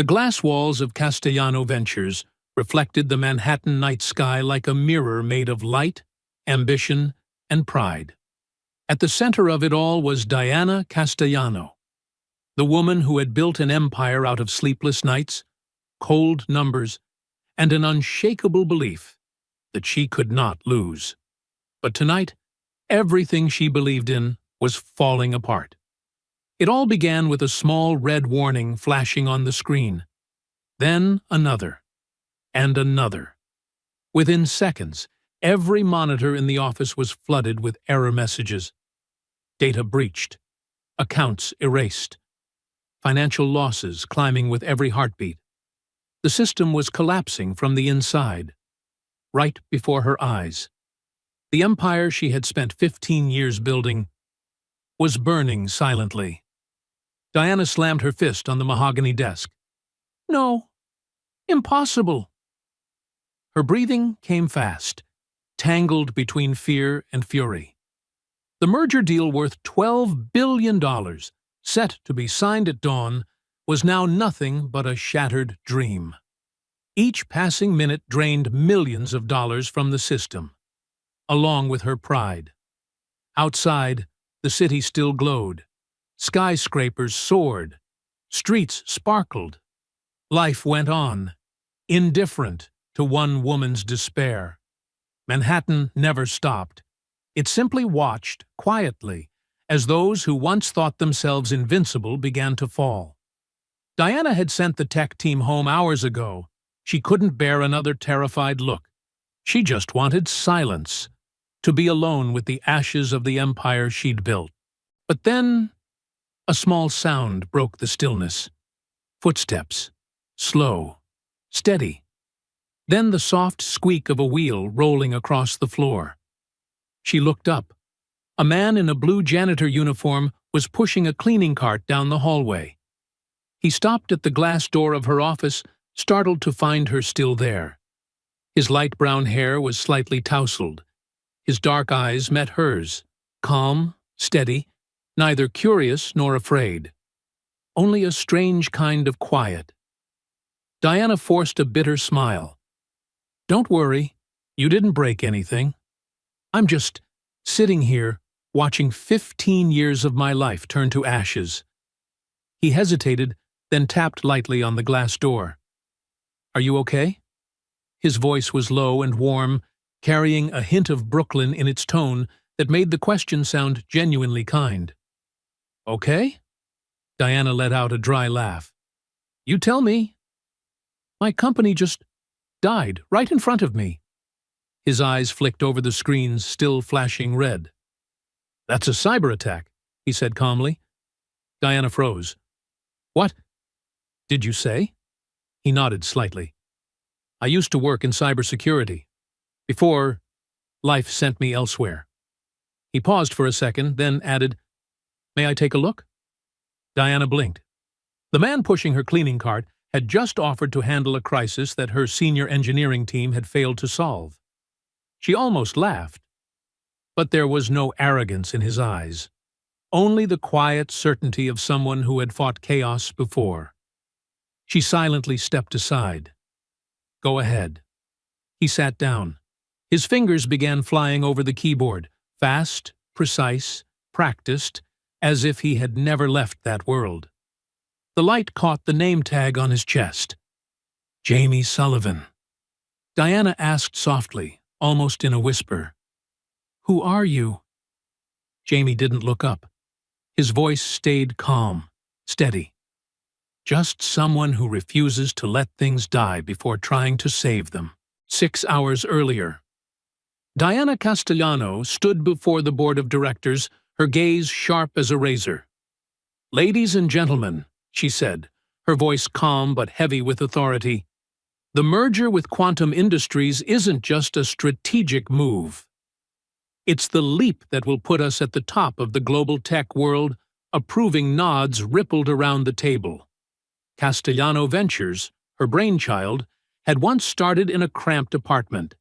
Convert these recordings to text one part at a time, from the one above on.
The glass walls of Castellano Ventures reflected the Manhattan night sky like a mirror made of light, ambition, and pride. At the center of it all was Diana Castellano, the woman who had built an empire out of sleepless nights, cold numbers, and an unshakable belief that she could not lose. But tonight, everything she believed in was falling apart. It all began with a small red warning flashing on the screen. Then another, and another. Within seconds, every monitor in the office was flooded with error messages. Data breached, accounts erased, financial losses climbing with every heartbeat. The system was collapsing from the inside, right before her eyes. The empire she had spent 15 years building was burning silently. Diana slammed her fist on the mahogany desk. No, impossible. Her breathing came fast, tangled between fear and fury. The merger deal worth $12 billion, set to be signed at dawn, was now nothing but a shattered dream. Each passing minute drained millions of dollars from the system, along with her pride. Outside, the city still glowed. Skyscrapers soared. Streets sparkled. Life went on, indifferent to one woman's despair. Manhattan never stopped. It simply watched, quietly, as those who once thought themselves invincible began to fall. Diana had sent the tech team home hours ago. She couldn't bear another terrified look. She just wanted silence, to be alone with the ashes of the empire she'd built. But then, a small sound broke the stillness. Footsteps, slow, steady. Then the soft squeak of a wheel rolling across the floor. She looked up. A man in a blue janitor uniform was pushing a cleaning cart down the hallway. He stopped at the glass door of her office, startled to find her still there. His light brown hair was slightly tousled. His dark eyes met hers, calm, steady, neither curious nor afraid. Only a strange kind of quiet. Diana forced a bitter smile. Don't worry, you didn't break anything. I'm just sitting here, watching 15 years of my life turn to ashes. He hesitated, then tapped lightly on the glass door. Are you okay? His voice was low and warm, carrying a hint of Brooklyn in its tone that made the question sound genuinely kind. Okay? Diana let out a dry laugh. You tell me. My company just died right in front of me. His eyes flicked over the screens, still flashing red. That's a cyber attack, he said calmly. Diana froze. What did you say? He nodded slightly. I used to work in cybersecurity. Before, life sent me elsewhere. He paused for a second, then added, May I take a look? Diana blinked. The man pushing her cleaning cart had just offered to handle a crisis that her senior engineering team had failed to solve. She almost laughed, but there was no arrogance in his eyes, only the quiet certainty of someone who had fought chaos before. She silently stepped aside. Go ahead. He sat down. His fingers began flying over the keyboard, fast, precise, practiced, as if he had never left that world. The light caught the name tag on his chest. Jamie Sullivan. Diana asked softly, almost in a whisper, Who are you? Jamie didn't look up. His voice stayed calm, steady. Just someone who refuses to let things die before trying to save them. 6 hours earlier. Diana Castellano stood before the board of directors, her gaze sharp as a razor. Ladies and gentlemen, she said, her voice calm but heavy with authority, the merger with Quantum Industries isn't just a strategic move. It's the leap that will put us at the top of the global tech world. Approving nods rippled around the table. Castellano Ventures, her brainchild, had once started in a cramped apartment,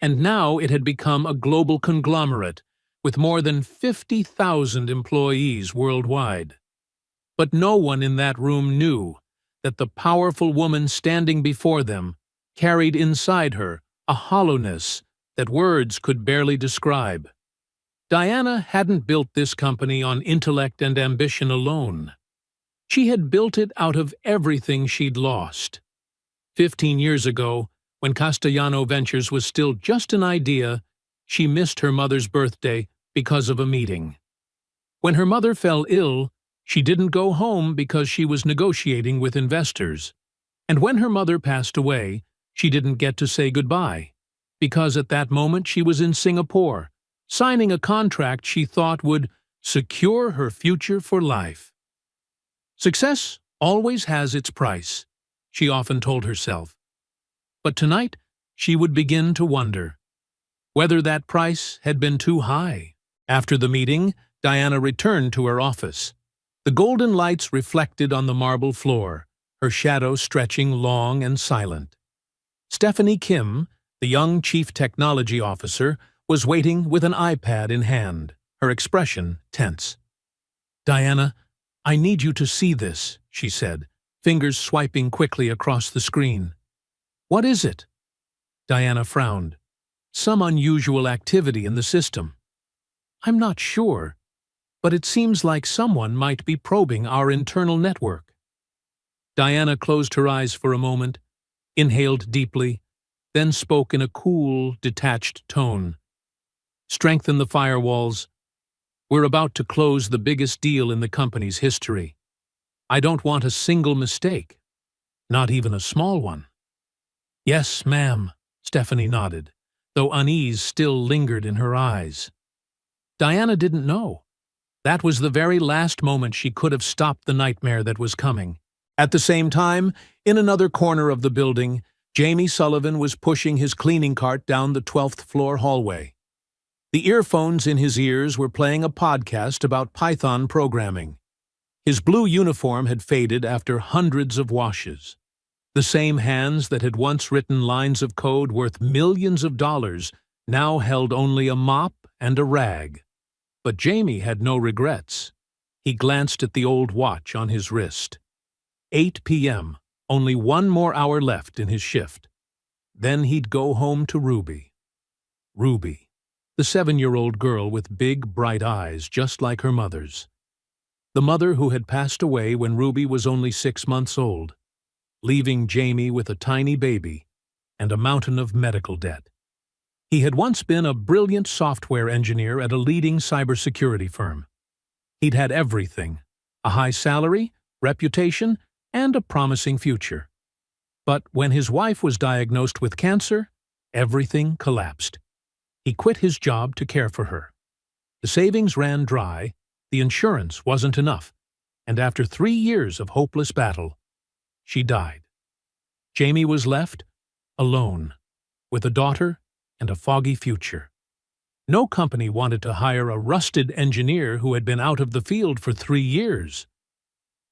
and now it had become a global conglomerate with more than 50,000 employees worldwide. But no one in that room knew that the powerful woman standing before them carried inside her a hollowness that words could barely describe. Diana hadn't built this company on intellect and ambition alone. She had built it out of everything she'd lost. 15 years ago, when Castellano Ventures was still just an idea, she missed her mother's birthday because of a meeting. When her mother fell ill, she didn't go home because she was negotiating with investors. And when her mother passed away, she didn't get to say goodbye, because at that moment she was in Singapore, signing a contract she thought would secure her future for life. Success always has its price, she often told herself. But tonight, she would begin to wonder whether that price had been too high. After the meeting, Diana returned to her office. The golden lights reflected on the marble floor, her shadow stretching long and silent. Stephanie Kim, the young chief technology officer, was waiting with an iPad in hand, her expression tense. "Diana, I need you to see this," she said, fingers swiping quickly across the screen. "What is it?" Diana frowned. "Some unusual activity in the system." "I'm not sure, but it seems like someone might be probing our internal network." Diana closed her eyes for a moment, inhaled deeply, then spoke in a cool, detached tone. "Strengthen the firewalls. We're about to close the biggest deal in the company's history. I don't want a single mistake, not even a small one." "Yes, ma'am," Stephanie nodded, though unease still lingered in her eyes. Diana didn't know. That was the very last moment she could have stopped the nightmare that was coming. At the same time, in another corner of the building, Jamie Sullivan was pushing his cleaning cart down the 12th floor hallway. The earphones in his ears were playing a podcast about Python programming. His blue uniform had faded after hundreds of washes. The same hands that had once written lines of code worth millions of dollars now held only a mop and a rag. But Jamie had no regrets. He glanced at the old watch on his wrist. 8 p.m., only one more hour left in his shift. Then he'd go home to Ruby. Ruby, the 7-year-old girl with big, bright eyes just like her mother's. The mother who had passed away when Ruby was only 6 months old, leaving Jamie with a tiny baby and a mountain of medical debt. He had once been a brilliant software engineer at a leading cybersecurity firm. He'd had everything: a high salary, reputation, and a promising future. But when his wife was diagnosed with cancer, everything collapsed. He quit his job to care for her. The savings ran dry, the insurance wasn't enough, and after 3 years of hopeless battle, she died. Jamie was left alone, with a daughter and a foggy future. No company wanted to hire a rusted engineer who had been out of the field for 3 years.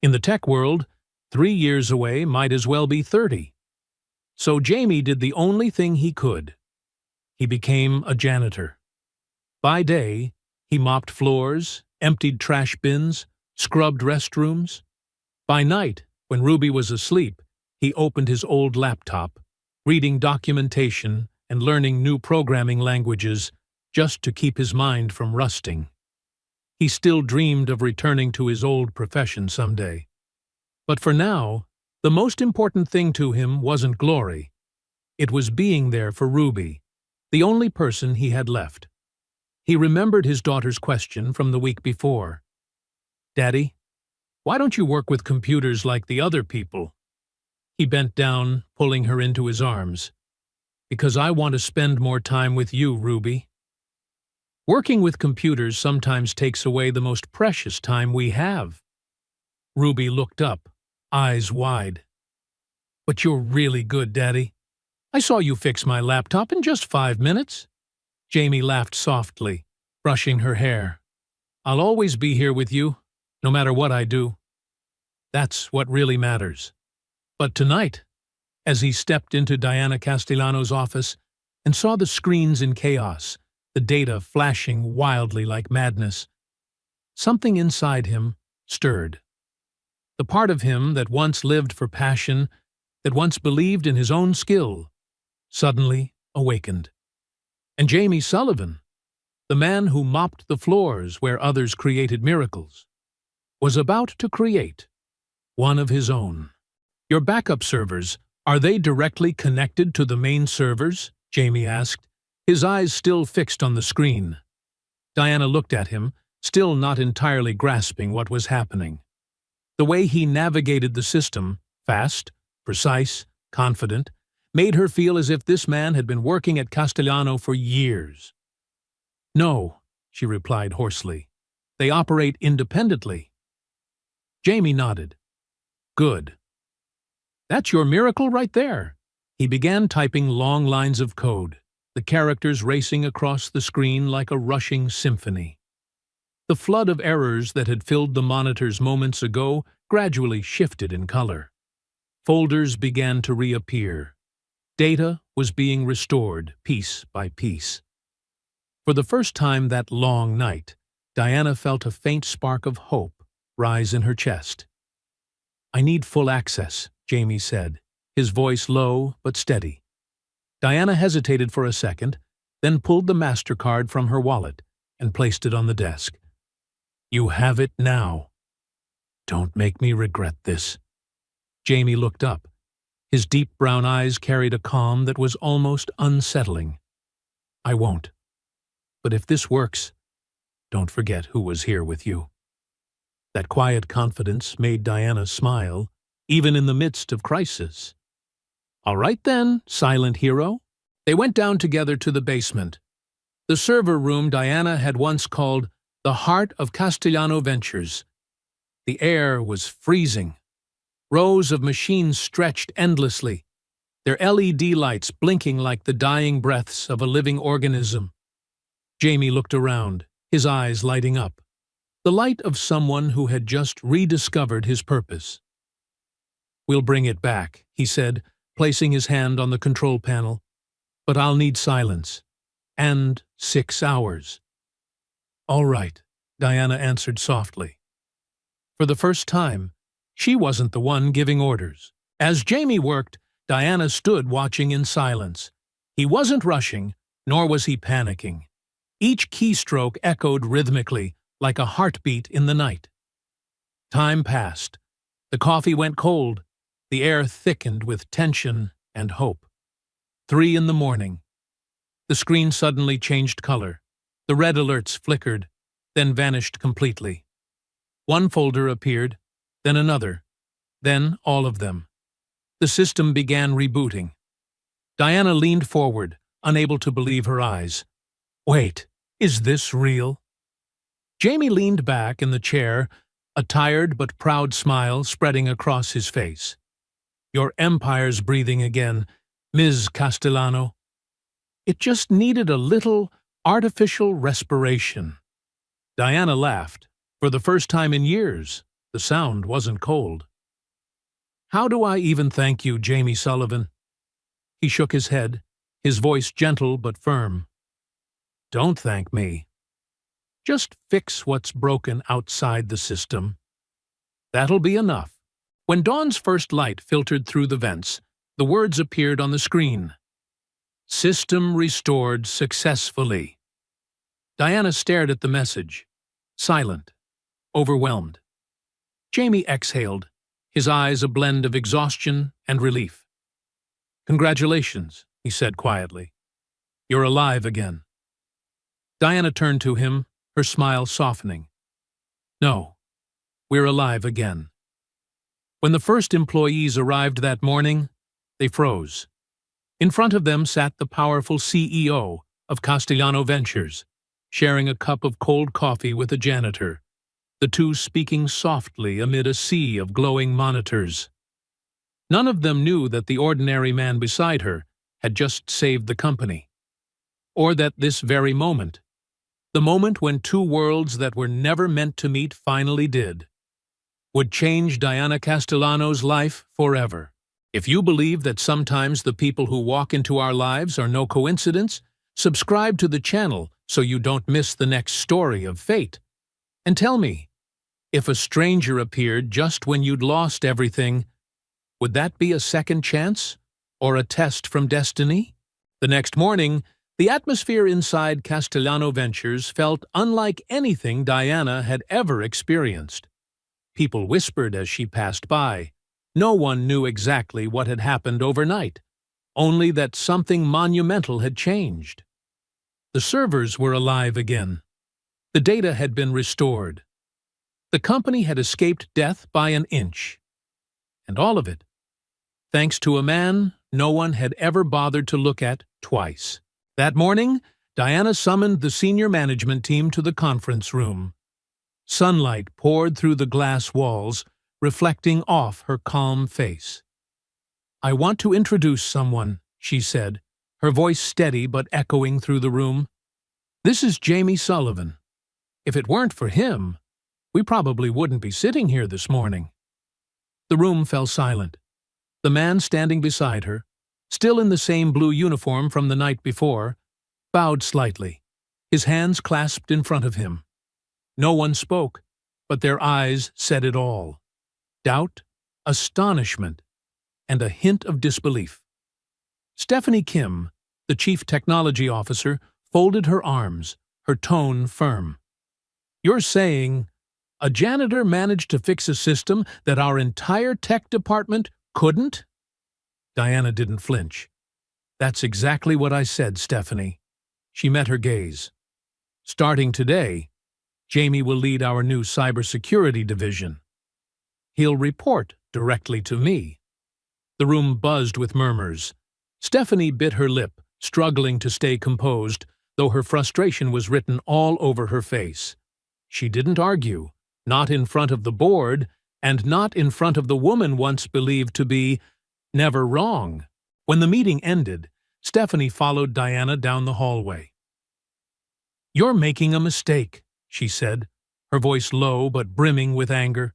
In the tech world, 3 years away might as well be 30. So Jamie did the only thing he could. He became a janitor. By day, he mopped floors, emptied trash bins, scrubbed restrooms. By night, when Ruby was asleep, he opened his old laptop, reading documentation and learning new programming languages just to keep his mind from rusting. He still dreamed of returning to his old profession someday. But for now, the most important thing to him wasn't glory. It was being there for Ruby, the only person he had left. He remembered his daughter's question from the week before. "Daddy, why don't you work with computers like the other people?" He bent down, pulling her into his arms. "Because I want to spend more time with you, Ruby." Working with computers sometimes takes away the most precious time we have. Ruby looked up, eyes wide. "But you're really good, Daddy. I saw you fix my laptop in just 5 minutes." Jamie laughed softly, brushing her hair. "I'll always be here with you, no matter what I do. That's what really matters." But tonight, as he stepped into Diana Castellano's office and saw the screens in chaos, the data flashing wildly like madness, something inside him stirred. The part of him that once lived for passion, that once believed in his own skill, suddenly awakened. And Jamie Sullivan, the man who mopped the floors where others created miracles, was about to create one of his own. Your backup servers, are they directly connected to the main servers? Jamie asked, his eyes still fixed on the screen. Diana looked at him, still not entirely grasping what was happening. The way he navigated the system, fast, precise, confident, made her feel as if this man had been working at Castellano for years. No, she replied hoarsely. They operate independently. Jamie nodded. Good. That's your miracle right there. He began typing long lines of code, the characters racing across the screen like a rushing symphony. The flood of errors that had filled the monitors moments ago gradually shifted in color. Folders began to reappear. Data was being restored piece by piece. For the first time that long night, Diana felt a faint spark of hope rise in her chest. I need full access, Jamie said, his voice low but steady. Diana hesitated for a second, then pulled the MasterCard from her wallet and placed it on the desk. You have it now. Don't make me regret this. Jamie looked up. His deep brown eyes carried a calm that was almost unsettling. I won't. But if this works, don't forget who was here with you. That quiet confidence made Diana smile, even in the midst of crisis. All right then, silent hero. They went down together to the basement. The server room Diana had once called the heart of Castellano Ventures. The air was freezing. Rows of machines stretched endlessly, their LED lights blinking like the dying breaths of a living organism. Jamie looked around, his eyes lighting up, the light of someone who had just rediscovered his purpose. We'll bring it back, he said, placing his hand on the control panel. But I'll need silence. And 6 hours. All right, Diana answered softly. For the first time, she wasn't the one giving orders. As Jamie worked, Diana stood watching in silence. He wasn't rushing, nor was he panicking. Each keystroke echoed rhythmically, like a heartbeat in the night. Time passed. The coffee went cold. The air thickened with tension and hope. 3 in the morning. The screen suddenly changed color. The red alerts flickered, then vanished completely. One folder appeared, then another, then all of them. The system began rebooting. Diana leaned forward, unable to believe her eyes. Wait, is this real? Jamie leaned back in the chair, a tired but proud smile spreading across his face. Your empire's breathing again, Ms. Castellano. It just needed a little artificial respiration. Diana laughed. For the first time in years, the sound wasn't cold. How do I even thank you, Jamie Sullivan? He shook his head, his voice gentle but firm. Don't thank me. Just fix what's broken outside the system. That'll be enough. When Dawn's first light filtered through the vents, the words appeared on the screen. System restored successfully. Diana stared at the message, silent, overwhelmed. Jamie exhaled, his eyes a blend of exhaustion and relief. Congratulations, he said quietly. You're alive again. Diana turned to him, her smile softening. No, we're alive again. When the first employees arrived that morning, they froze. In front of them sat the powerful CEO of Castellano Ventures, sharing a cup of cold coffee with a janitor, the two speaking softly amid a sea of glowing monitors. None of them knew that the ordinary man beside her had just saved the company, or that this very moment, the moment when two worlds that were never meant to meet finally did, would change Diana Castellano's life forever. If you believe that sometimes the people who walk into our lives are no coincidence, subscribe to the channel so you don't miss the next story of fate. And tell me, If a stranger appeared just when you'd lost everything, would that be a second chance? Or a test from destiny? The next morning, the atmosphere inside Castellano Ventures felt unlike anything Diana had ever experienced. People whispered as she passed by. No one knew exactly what had happened overnight, only that something monumental had changed. The servers were alive again. The data had been restored. The company had escaped death by an inch. And all of it, thanks to a man no one had ever bothered to look at twice. That morning, Diana summoned the senior management team to the conference room. Sunlight poured through the glass walls, reflecting off her calm face. "I want to introduce someone," she said, her voice steady but echoing through the room. "This is Jamie Sullivan. If it weren't for him, we probably wouldn't be sitting here this morning." The room fell silent. The man standing beside her, still in the same blue uniform from the night before, bowed slightly, his hands clasped in front of him. No one spoke, but their eyes said it all: doubt, astonishment, and a hint of disbelief. Stephanie Kim, the chief technology officer, folded her arms, her tone firm. "You're saying a janitor managed to fix a system that our entire tech department couldn't?" Diana didn't flinch. "That's exactly what I said, Stephanie." She met her gaze. "Starting today, Jamie will lead our new cybersecurity division. He'll report directly to me." The room buzzed with murmurs. Stephanie bit her lip, struggling to stay composed, though her frustration was written all over her face. She didn't argue, not in front of the board, and not in front of the woman once believed to be never wrong. When the meeting ended, Stephanie followed Diana down the hallway. "You're making a mistake," she said, her voice low but brimming with anger.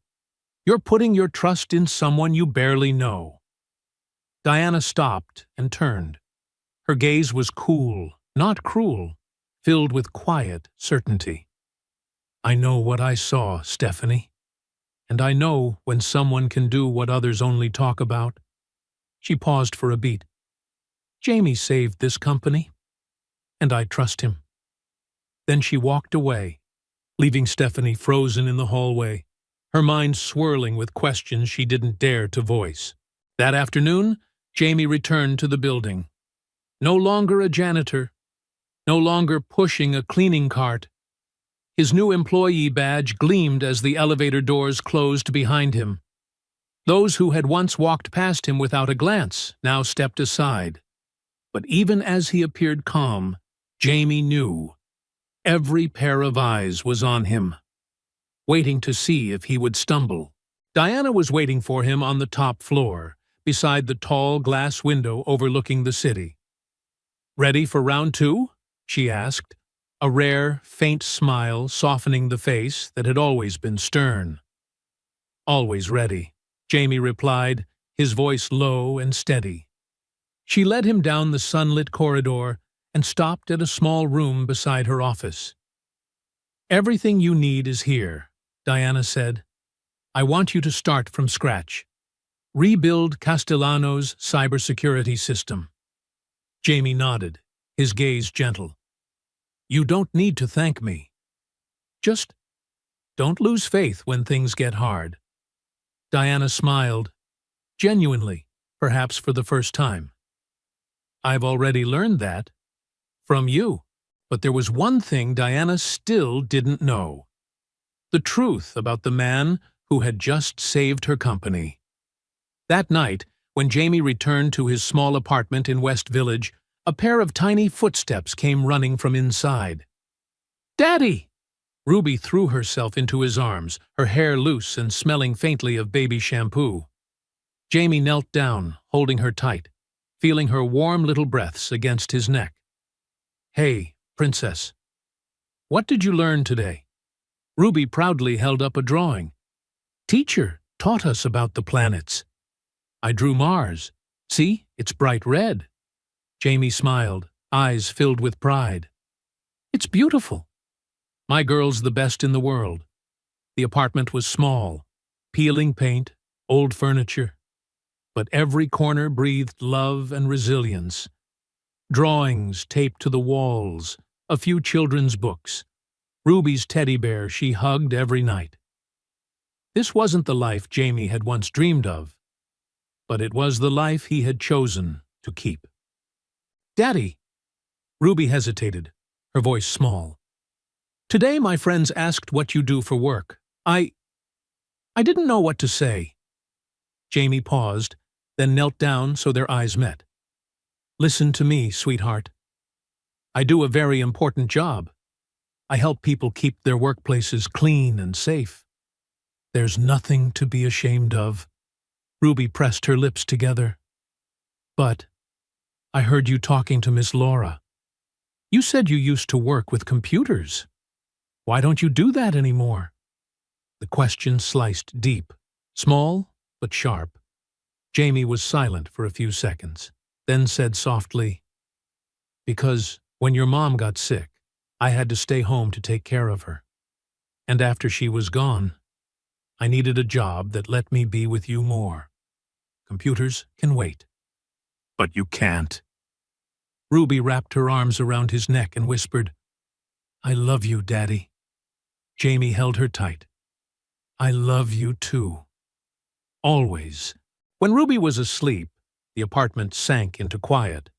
"You're putting your trust in someone you barely know." Diana stopped and turned. Her gaze was cool, not cruel, filled with quiet certainty. "I know what I saw, Stephanie. And I know when someone can do what others only talk about." She paused for a beat. "Jamie saved this company, and I trust him." Then she walked away, leaving Stephanie frozen in the hallway, her mind swirling with questions she didn't dare to voice. That afternoon, Jamie returned to the building. No longer a janitor, no longer pushing a cleaning cart. His new employee badge gleamed as the elevator doors closed behind him. Those who had once walked past him without a glance now stepped aside. But even as he appeared calm, Jamie knew. Every pair of eyes was on him, waiting to see if he would stumble. Diana was waiting for him on the top floor, beside the tall glass window overlooking the city. "Ready for round two?" she asked, a rare, faint smile softening the face that had always been stern. "Always ready," Jamie replied, his voice low and steady. She led him down the sunlit corridor and stopped at a small room beside her office. "Everything you need is here," Diana said. "I want you to start from scratch. Rebuild Castellano's cybersecurity system." Jamie nodded, his gaze gentle. "You don't need to thank me. Just don't lose faith when things get hard." Diana smiled, genuinely, perhaps for the first time. "I've already learned that. From you." But there was one thing Diana still didn't know. The truth about the man who had just saved her company. That night, when Jamie returned to his small apartment in West Village, a pair of tiny footsteps came running from inside. "Daddy!" Ruby threw herself into his arms, her hair loose and smelling faintly of baby shampoo. Jamie knelt down, holding her tight, feeling her warm little breaths against his neck. "Hey, Princess. What did you learn today?" Ruby proudly held up a drawing. "Teacher taught us about the planets. I drew Mars. See, it's bright red." Jamie smiled, eyes filled with pride. "It's beautiful. My girl's the best in the world." The apartment was small, peeling paint, old furniture, but every corner breathed love and resilience. Drawings taped to the walls, a few children's books, Ruby's teddy bear she hugged every night. This wasn't the life Jamie had once dreamed of, but it was the life he had chosen to keep. "Daddy," Ruby hesitated, her voice small. "Today my friends asked what you do for work. I didn't know what to say." Jamie paused, then knelt down so their eyes met. "Listen to me, sweetheart. I do a very important job. I help people keep their workplaces clean and safe. There's nothing to be ashamed of." Ruby pressed her lips together. "But I heard you talking to Miss Laura. You said you used to work with computers. Why don't you do that anymore?" The question sliced deep, small but sharp. Jamie was silent for a few seconds, then said softly, "Because when your mom got sick, I had to stay home to take care of her. And after she was gone, I needed a job that let me be with you more. Computers can wait." "But you can't." Ruby wrapped her arms around his neck and whispered, "I love you, Daddy." Jamie held her tight. "I love you too. Always." When Ruby was asleep, the apartment sank into quiet.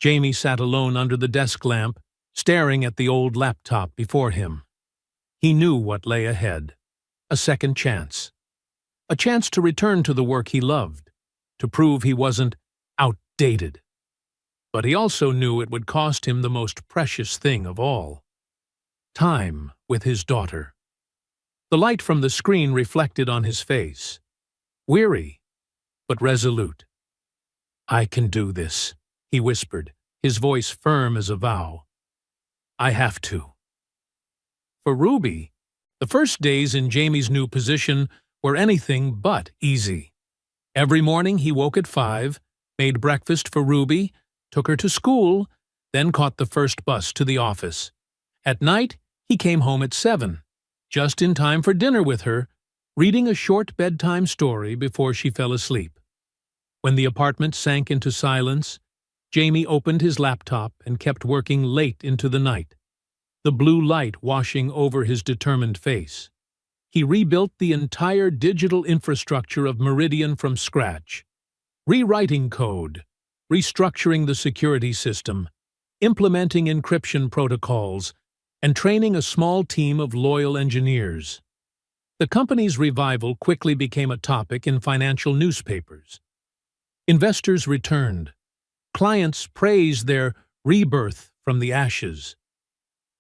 Jamie sat alone under the desk lamp, staring at the old laptop before him. He knew what lay ahead. A second chance. A chance to return to the work he loved, to prove he wasn't outdated. But he also knew it would cost him the most precious thing of all: time with his daughter. The light from the screen reflected on his face. Weary, but resolute. "I can do this," he whispered, his voice firm as a vow. "I have to." For Ruby, the first days in Jamie's new position were anything but easy. Every morning he woke at 5, made breakfast for Ruby, took her to school, then caught the first bus to the office. At night, he came home at 7, just in time for dinner with her, reading a short bedtime story before she fell asleep. When the apartment sank into silence, Jamie opened his laptop and kept working late into the night, the blue light washing over his determined face. He rebuilt the entire digital infrastructure of Meridian from scratch, rewriting code, restructuring the security system, implementing encryption protocols, and training a small team of loyal engineers. The company's revival quickly became a topic in financial newspapers. Investors returned. Clients praised their rebirth from the ashes.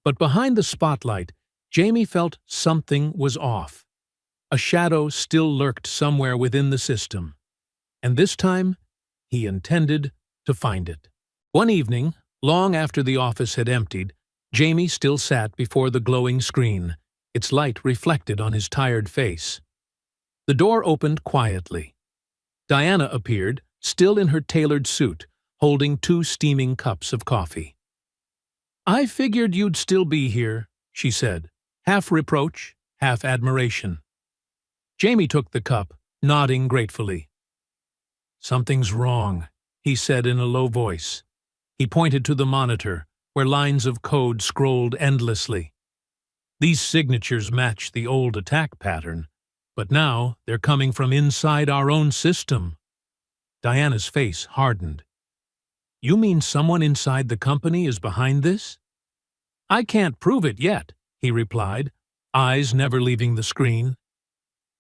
But behind the spotlight, Jamie felt something was off. A shadow still lurked somewhere within the system. And this time, he intended to find it. One evening, long after the office had emptied, Jamie still sat before the glowing screen, its light reflected on his tired face. The door opened quietly. Diana appeared, still in her tailored suit, holding 2 steaming cups of coffee. "I figured you'd still be here," she said, half reproach, half admiration. Jamie took the cup, nodding gratefully. "Something's wrong," he said in a low voice. He pointed to the monitor, where lines of code scrolled endlessly. "These signatures match the old attack pattern, but now they're coming from inside our own system." Diana's face hardened. "You mean someone inside the company is behind this?" "I can't prove it yet," he replied, eyes never leaving the screen.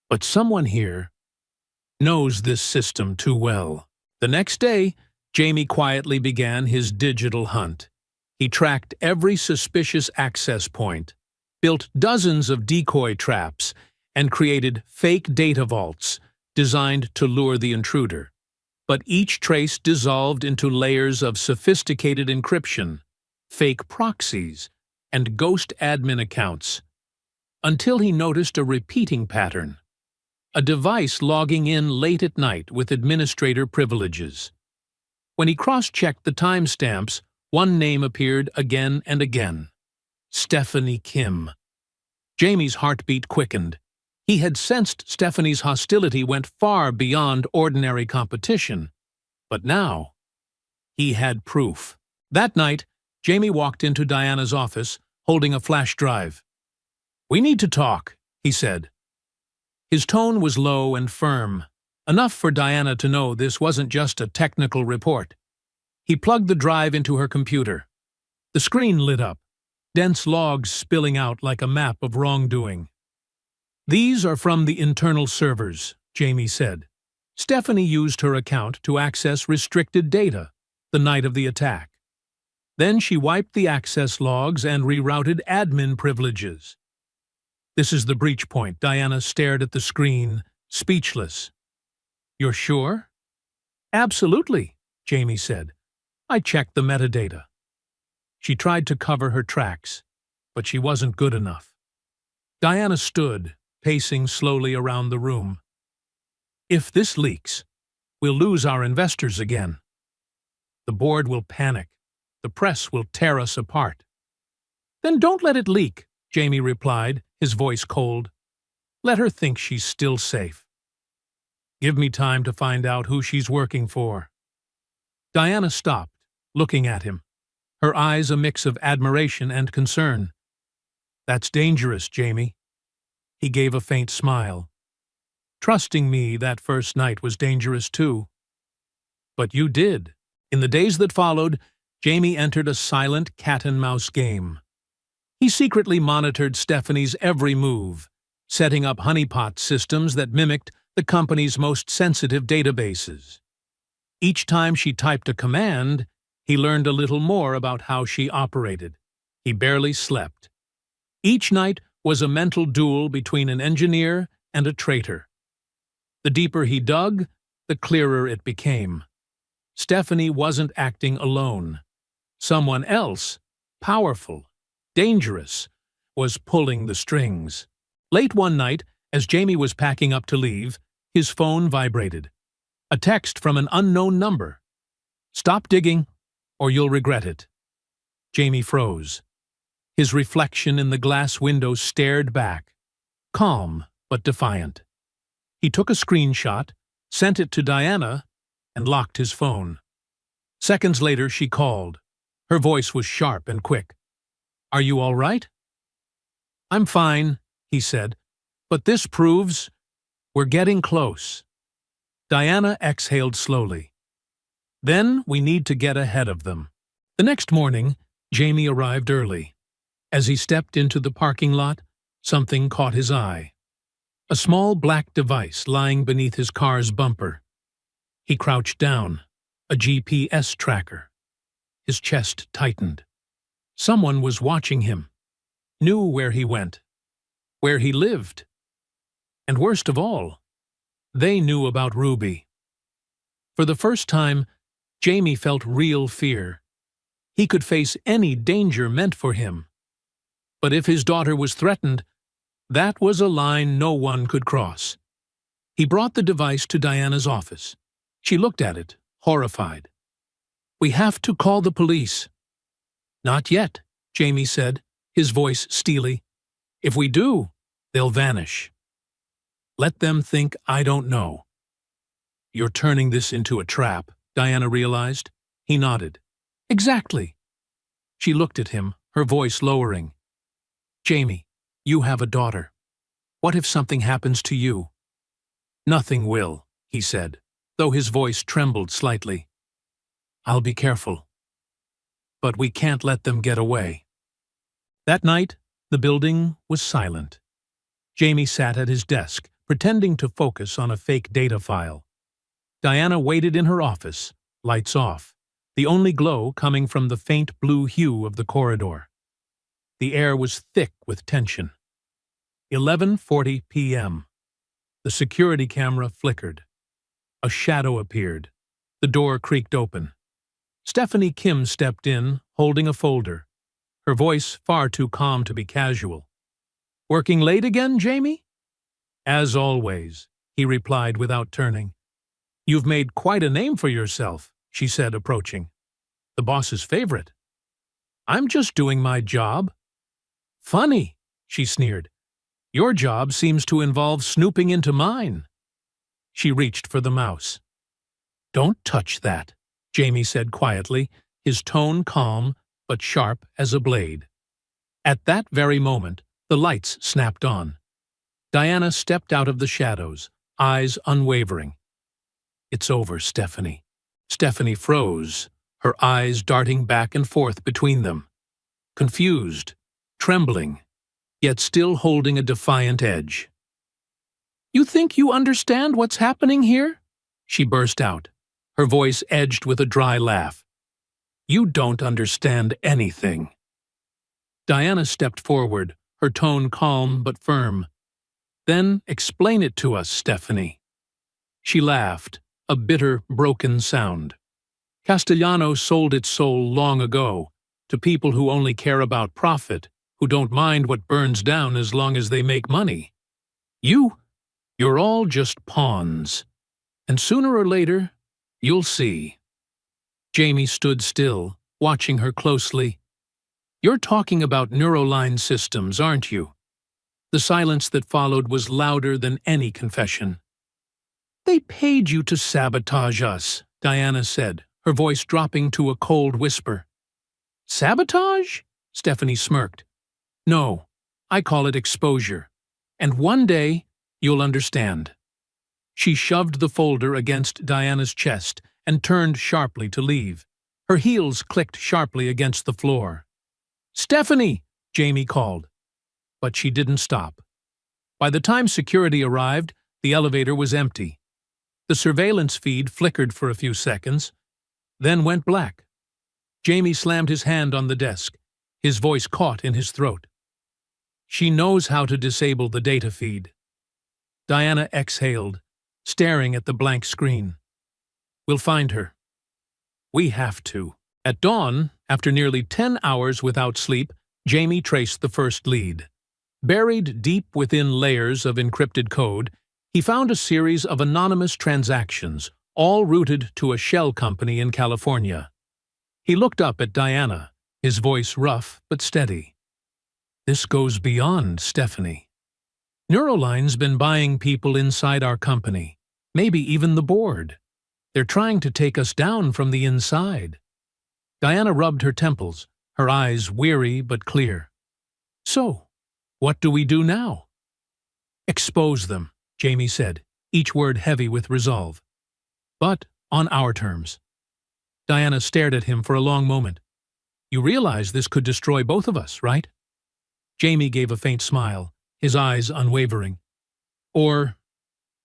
"But someone here knows this system too well." The next day, Jamie quietly began his digital hunt. He tracked every suspicious access point, built dozens of decoy traps, and created fake data vaults designed to lure the intruder. But each trace dissolved into layers of sophisticated encryption, fake proxies, and ghost admin accounts, until he noticed a repeating pattern: a device logging in late at night with administrator privileges. When he cross-checked the timestamps, one name appeared again and again: Stephanie Kim. Jamie's heartbeat quickened. He had sensed Stephanie's hostility went far beyond ordinary competition. But now, he had proof. That night, Jamie walked into Diana's office, holding a flash drive. "We need to talk," he said. His tone was low and firm, enough for Diana to know this wasn't just a technical report. He plugged the drive into her computer. The screen lit up, dense logs spilling out like a map of wrongdoing. "These are from the internal servers," Jamie said. "Stephanie used her account to access restricted data the night of the attack. Then she wiped the access logs and rerouted admin privileges." "This is the breach point." Diana stared at the screen, speechless. "You're sure?" "Absolutely," Jamie said. "I checked the metadata." She tried to cover her tracks, but she wasn't good enough. Diana stood, pacing slowly around the room. "If this leaks, we'll lose our investors again. The board will panic. The press will tear us apart." "Then don't let it leak," Jamie replied, his voice cold. "Let her think she's still safe. Give me time to find out who she's working for." Diana stopped, looking at him, her eyes a mix of admiration and concern. "That's dangerous, Jamie." He gave a faint smile. "Trusting me that first night was dangerous too." "But you did." In the days that followed, Jamie entered a silent cat-and-mouse game. He secretly monitored Stephanie's every move, setting up honeypot systems that mimicked the company's most sensitive databases. Each time she typed a command, he learned a little more about how she operated. He barely slept. Each night was a mental duel between an engineer and a traitor. The deeper he dug, the clearer it became. Stephanie wasn't acting alone. Someone else, powerful, dangerous, was pulling the strings. Late one night, as Jamie was packing up to leave, his phone vibrated. A text from an unknown number. "Stop digging, or you'll regret it." Jamie froze. His reflection in the glass window stared back, calm but defiant. He took a screenshot, sent it to Diana, and locked his phone. Seconds later, she called. Her voice was sharp and quick. "Are you all right?" "I'm fine," he said, "but this proves we're getting close." Diana exhaled slowly. "Then we need to get ahead of them." The next morning, Jamie arrived early. As he stepped into the parking lot, something caught his eye. A small black device lying beneath his car's bumper. He crouched down, a GPS tracker. His chest tightened. Someone was watching him, knew where he went, where he lived. And worst of all, they knew about Ruby. For the first time, Jamie felt real fear. He could face any danger meant for him. But if his daughter was threatened, that was a line no one could cross. He brought the device to Diana's office. She looked at it, horrified. "We have to call the police." "Not yet," Jamie said, his voice steely. "If we do, they'll vanish. Let them think I don't know." "You're turning this into a trap," Diana realized. He nodded. "Exactly." She looked at him, her voice lowering. "Jamie, you have a daughter. What if something happens to you?" "Nothing will," he said, though his voice trembled slightly. "I'll be careful. But we can't let them get away." That night, the building was silent. Jamie sat at his desk, pretending to focus on a fake data file. Diana waited in her office, lights off, the only glow coming from the faint blue hue of the corridor. The air was thick with tension. 11:40 p.m. The security camera flickered. A shadow appeared. The door creaked open. Stephanie Kim stepped in, holding a folder, her voice far too calm to be casual. "Working late again, Jamie?" "As always," he replied without turning. "You've made quite a name for yourself," she said, approaching. "The boss's favorite." "I'm just doing my job." "Funny," she sneered. Your job seems to involve snooping into mine." She reached for the mouse. "Don't touch that," Jamie said quietly, his tone calm but sharp as a blade. At that very moment, the lights snapped on. Diana stepped out of the shadows, eyes unwavering. "It's over, Stephanie." Stephanie froze, her eyes darting back and forth between them. Confused, trembling, yet still holding a defiant edge. "You think you understand what's happening here?" she burst out, her voice edged with a dry laugh. "You don't understand anything." Diana stepped forward, her tone calm but firm. "Then explain it to us, Stephanie." She laughed, a bitter, broken sound. "Castellano sold its soul long ago, to people who only care about profit, who don't mind what burns down as long as they make money. You're all just pawns. And sooner or later, you'll see." Jamie stood still, watching her closely. "You're talking about neuroline systems, aren't you?" The silence that followed was louder than any confession. "They paid you to sabotage us," Diana said, her voice dropping to a cold whisper. "Sabotage?" Stephanie smirked. "No, I call it exposure. And one day, you'll understand." She shoved the folder against Diana's chest and turned sharply to leave. Her heels clicked sharply against the floor. "Stephanie!" Jamie called. But she didn't stop. By the time security arrived, the elevator was empty. The surveillance feed flickered for a few seconds, then went black. Jamie slammed his hand on the desk, his voice caught in his throat. "She knows how to disable the data feed." Diana exhaled, staring at the blank screen. "We'll find her. We have to." At dawn, after nearly 10 hours without sleep, Jamie traced the first lead. Buried deep within layers of encrypted code, he found a series of anonymous transactions, all routed to a shell company in California. He looked up at Diana, his voice rough but steady. "This goes beyond Stephanie. Neuroline's been buying people inside our company, maybe even the board. They're trying to take us down from the inside." Diana rubbed her temples, her eyes weary but clear. "So, what do we do now?" "Expose them," Jamie said, each word heavy with resolve. "But on our terms." Diana stared at him for a long moment. "You realize this could destroy both of us, right?" Jamie gave a faint smile, his eyes unwavering. "Or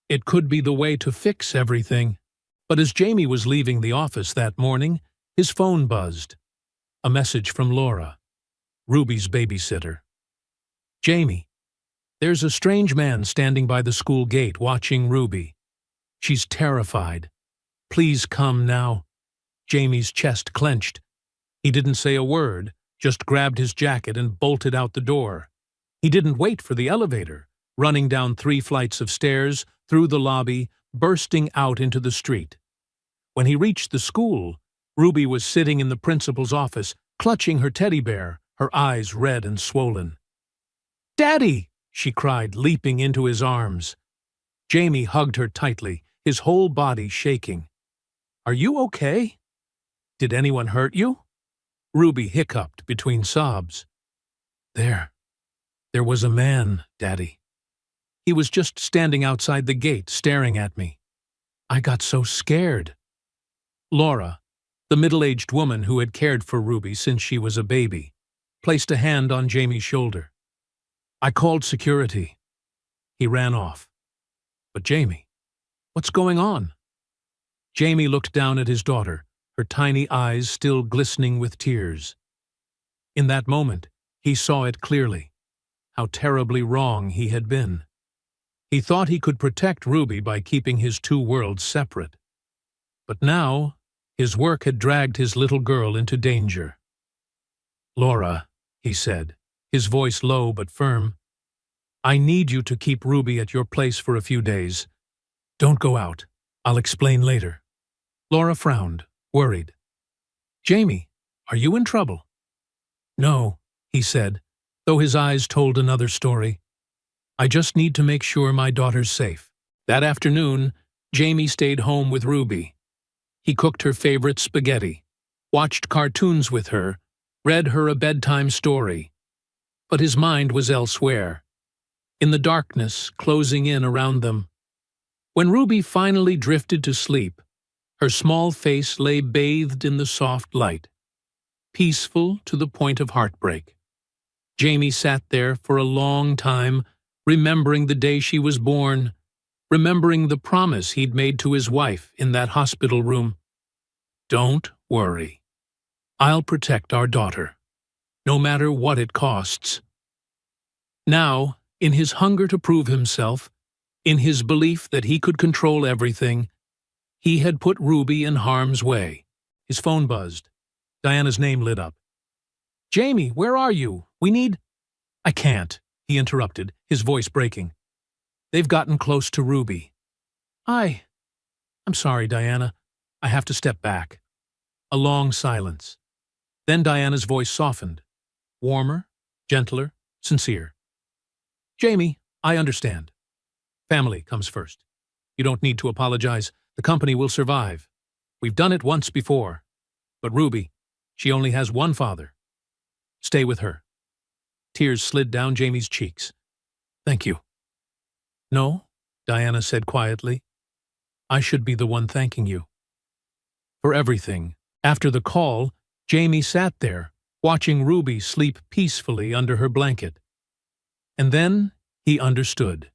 it could be the way to fix everything." But as Jamie was leaving the office that morning, his phone buzzed. A message from Laura, Ruby's babysitter. "Jamie, there's a strange man standing by the school gate watching Ruby. She's terrified. Please come now." Jamie's chest clenched. He didn't say a word, just grabbed his jacket and bolted out the door. He didn't wait for the elevator, running down 3 flights of stairs, through the lobby, bursting out into the street. When he reached the school, Ruby was sitting in the principal's office, clutching her teddy bear, her eyes red and swollen. "Daddy!" she cried, leaping into his arms. Jamie hugged her tightly, his whole body shaking. "Are you okay? Did anyone hurt you?" Ruby hiccuped between sobs. There was a man, Daddy. He was just standing outside the gate, staring at me. I got so scared." Laura, the middle-aged woman who had cared for Ruby since she was a baby, placed a hand on Jamie's shoulder. "I called security." He ran off. "But Jamie, what's going on?" Jamie looked down at his daughter, her tiny eyes still glistening with tears. In that moment, he saw it clearly, how terribly wrong he had been. He thought he could protect Ruby by keeping his 2 worlds separate. But now, his work had dragged his little girl into danger. "Laura," he said, his voice low but firm, "I need you to keep Ruby at your place for a few days. Don't go out. I'll explain later." Laura frowned, worried. "Jamie, are you in trouble?" "No," he said, though his eyes told another story. I just need to make sure my daughter's safe." That afternoon, Jamie stayed home with Ruby. He cooked her favorite spaghetti, watched cartoons with her, read her a bedtime story. But his mind was elsewhere, in the darkness closing in around them. When Ruby finally drifted to sleep, her small face lay bathed in the soft light, peaceful to the point of heartbreak. Jamie sat there for a long time, remembering the day she was born, remembering the promise he'd made to his wife in that hospital room. "Don't worry. I'll protect our daughter, no matter what it costs." Now, in his hunger to prove himself, in his belief that he could control everything, he had put Ruby in harm's way. His phone buzzed. Diana's name lit up. "Jamie, where are you? We need—" "I can't," he interrupted, his voice breaking. "They've gotten close to Ruby." I'm sorry, Diana. I have to step back." A long silence. Then Diana's voice softened. Warmer, gentler, sincere. "Jamie, I understand. Family comes first. You don't need to apologize. The company will survive. We've done it once before. But Ruby, she only has one father. Stay with her." Tears slid down Jamie's cheeks. "Thank you." "No," Diana said quietly. "I should be the one thanking you for everything." After the call, Jamie sat there, watching Ruby sleep peacefully under her blanket. And then he understood.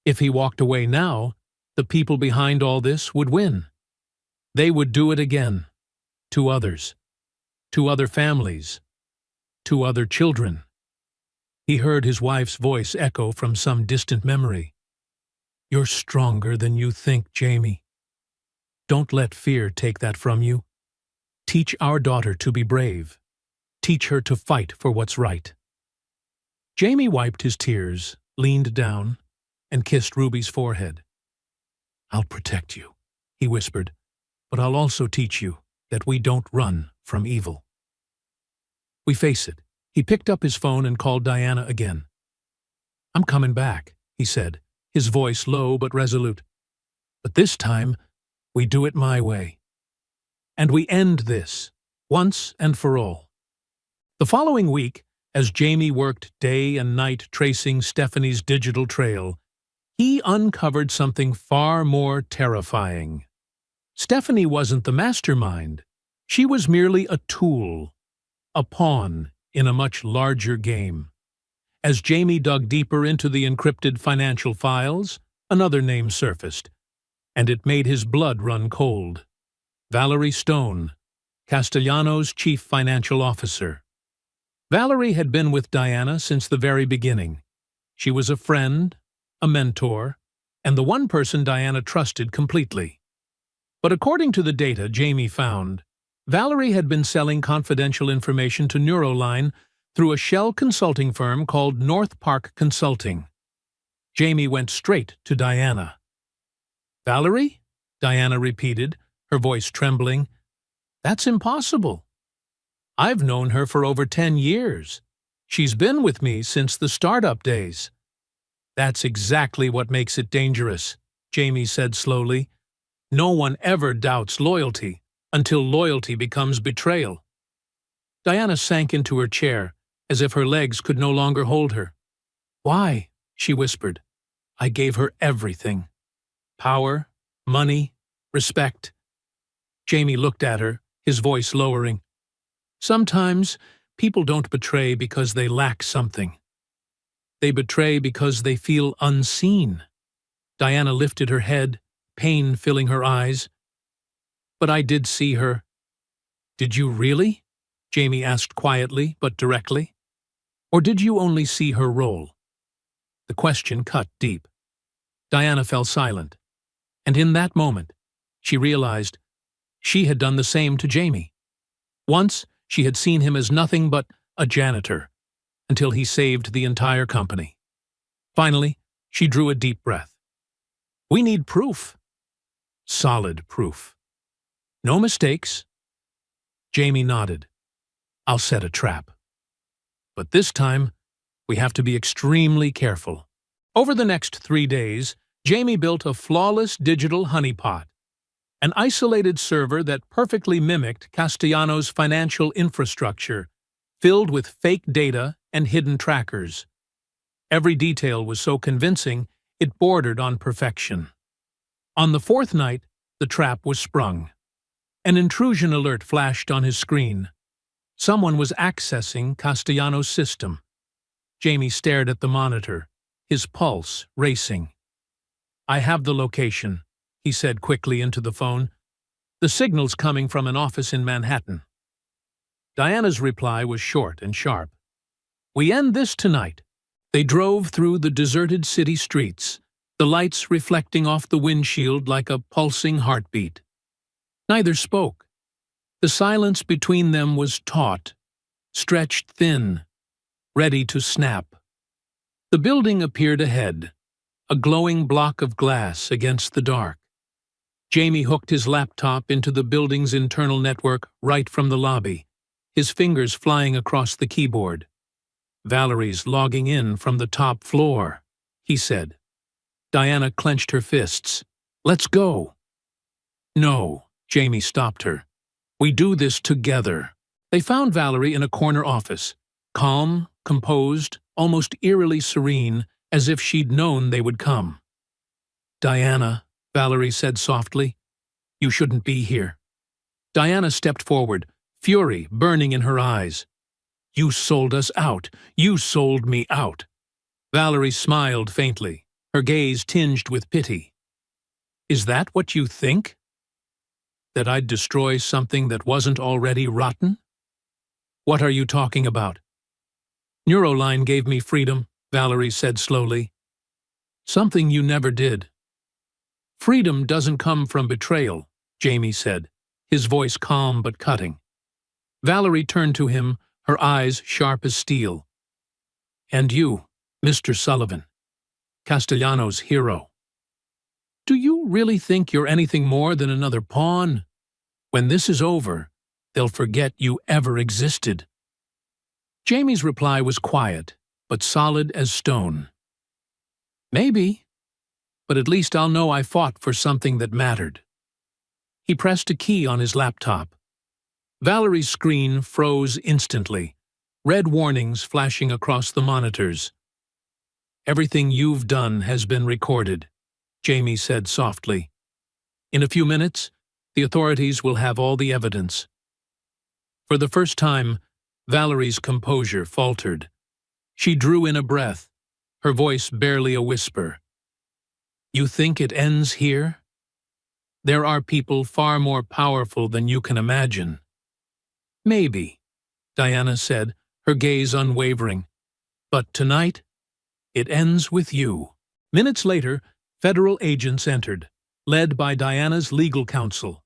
If he walked away now, the people behind all this would win. They would do it again. To others. To other families. To other children. He heard his wife's voice echo from some distant memory. "You're stronger than you think, Jamie. Don't let fear take that from you. Teach our daughter to be brave. Teach her to fight for what's right." Jamie wiped his tears, leaned down, and kissed Ruby's forehead. "I'll protect you," he whispered, "but I'll also teach you that we don't run from evil. We face it." He picked up his phone and called Diana again. "I'm coming back," he said, his voice low but resolute. "But this time, we do it my way. And we end this, once and for all." The following week, as Jamie worked day and night tracing Stephanie's digital trail, he uncovered something far more terrifying. Stephanie wasn't the mastermind. She was merely a tool, a pawn in a much larger game. As Jamie dug deeper into the encrypted financial files, another name surfaced, and it made his blood run cold. Valerie Stone, Castellano's chief financial officer. Valerie had been with Diana since the very beginning. She was a friend, a mentor, and the one person Diana trusted completely. But according to the data Jamie found, Valerie had been selling confidential information to Neuroline through a shell consulting firm called North Park Consulting. Jamie went straight to Diana. "Valerie?" Diana repeated, her voice trembling. "That's impossible. I've known her for over 10 years. She's been with me since the startup days." "That's exactly what makes it dangerous," Jamie said slowly. "No one ever doubts loyalty until loyalty becomes betrayal." Diana sank into her chair, as if her legs could no longer hold her. "Why?" she whispered. "I gave her everything. Power, money, respect." Jamie looked at her, his voice lowering. "Sometimes people don't betray because they lack something. They betray because they feel unseen." Diana lifted her head, pain filling her eyes. "But I did see her." "Did you really?" Jamie asked quietly but directly. "Or did you only see her role?" The question cut deep. Diana fell silent, and in that moment, she realized she had done the same to Jamie. Once, she had seen him as nothing but a janitor, until he saved the entire company. Finally, she drew a deep breath. "We need proof. Solid proof. No mistakes." Jamie nodded. "I'll set a trap. But this time, we have to be extremely careful." Over the next 3 days, Jamie built a flawless digital honeypot, an isolated server that perfectly mimicked Castellanos' financial infrastructure, filled with fake data and hidden trackers. Every detail was so convincing, it bordered on perfection. On the 4th night, the trap was sprung. An intrusion alert flashed on his screen. Someone was accessing Castellanos' system. Jamie stared at the monitor, his pulse racing. "I have the location," he said quickly into the phone. "The signal's coming from an office in Manhattan." Diana's reply was short and sharp. "We end this tonight." They drove through the deserted city streets, the lights reflecting off the windshield like a pulsing heartbeat. Neither spoke. The silence between them was taut, stretched thin, ready to snap. The building appeared ahead, a glowing block of glass against the dark. Jamie hooked his laptop into the building's internal network right from the lobby, his fingers flying across the keyboard. "Valerie's logging in from the top floor," he said. Diana clenched her fists. "Let's go." "No," Jamie stopped her. "We do this together." They found Valerie in a corner office, calm, composed, almost eerily serene, as if she'd known they would come. "Diana," Valerie said softly, "you shouldn't be here." Diana stepped forward, fury burning in her eyes. "You sold us out. You sold me out." Valerie smiled faintly, her gaze tinged with pity. "Is that what you think? That I'd destroy something that wasn't already rotten?" "What are you talking about?" "Neuroline gave me freedom," Valerie said slowly. "Something you never did." "Freedom doesn't come from betrayal," Jamie said, his voice calm but cutting. Valerie turned to him, her eyes sharp as steel. "And you, Mr. Sullivan, Castellanos' hero. Do you really think you're anything more than another pawn? When this is over, they'll forget you ever existed." Jamie's reply was quiet, but solid as stone. "Maybe, but at least I'll know I fought for something that mattered." He pressed a key on his laptop. Valerie's screen froze instantly, red warnings flashing across the monitors. "Everything you've done has been recorded," Jamie said softly. "In a few minutes, the authorities will have all the evidence." For the first time, Valerie's composure faltered. She drew in a breath, her voice barely a whisper. "You think it ends here? There are people far more powerful than you can imagine." "Maybe," Diana said, her gaze unwavering. "But tonight, it ends with you." Minutes later, federal agents entered, led by Diana's legal counsel.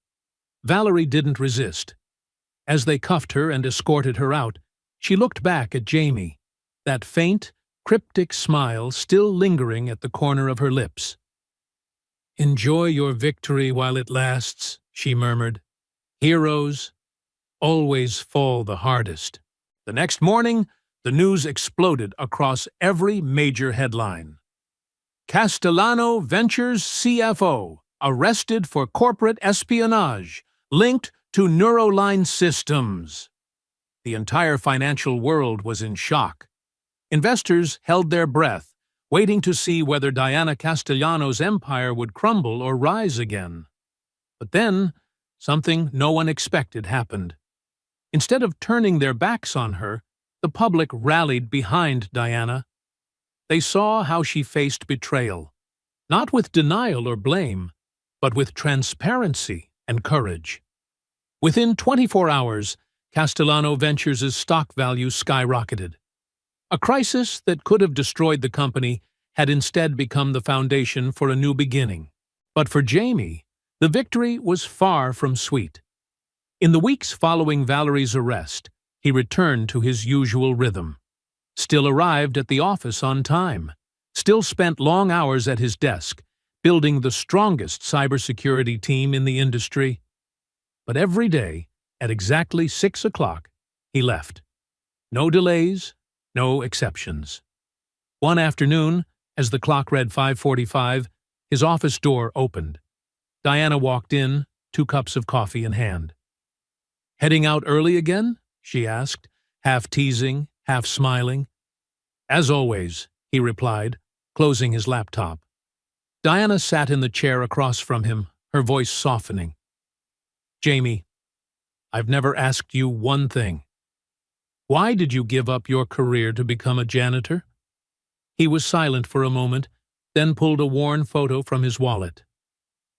Valerie didn't resist. As they cuffed her and escorted her out, she looked back at Jamie, that faint, cryptic smile still lingering at the corner of her lips. "Enjoy your victory while it lasts," she murmured. "Heroes always fall the hardest." The next morning, the news exploded across every major headline. "Castellano Ventures CFO arrested for corporate espionage, linked to Neuroline Systems." The entire financial world was in shock. Investors held their breath, waiting to see whether Diana Castellanos' empire would crumble or rise again. But then, something no one expected happened. Instead of turning their backs on her, the public rallied behind Diana. They saw how she faced betrayal, not with denial or blame, but with transparency and courage. Within 24 hours, Castellano Ventures' stock value skyrocketed. A crisis that could have destroyed the company had instead become the foundation for a new beginning. But for Jamie, the victory was far from sweet. In the weeks following Valerie's arrest, he returned to his usual rhythm. Still arrived at the office on time. Still spent long hours at his desk, building the strongest cybersecurity team in the industry. But every day, at exactly 6 o'clock, he left. No delays, no exceptions. One afternoon, As the clock read 5:45, his office door opened. Diana walked in, 2 cups of coffee in hand. "Heading out early again?" she asked, half teasing, half smiling. "As always," he replied, closing his laptop. Diana sat in the chair across from him, her voice softening. "Jamie, I've never asked you one thing. Why did you give up your career to become a janitor?" He was silent for a moment, then pulled a worn photo from his wallet.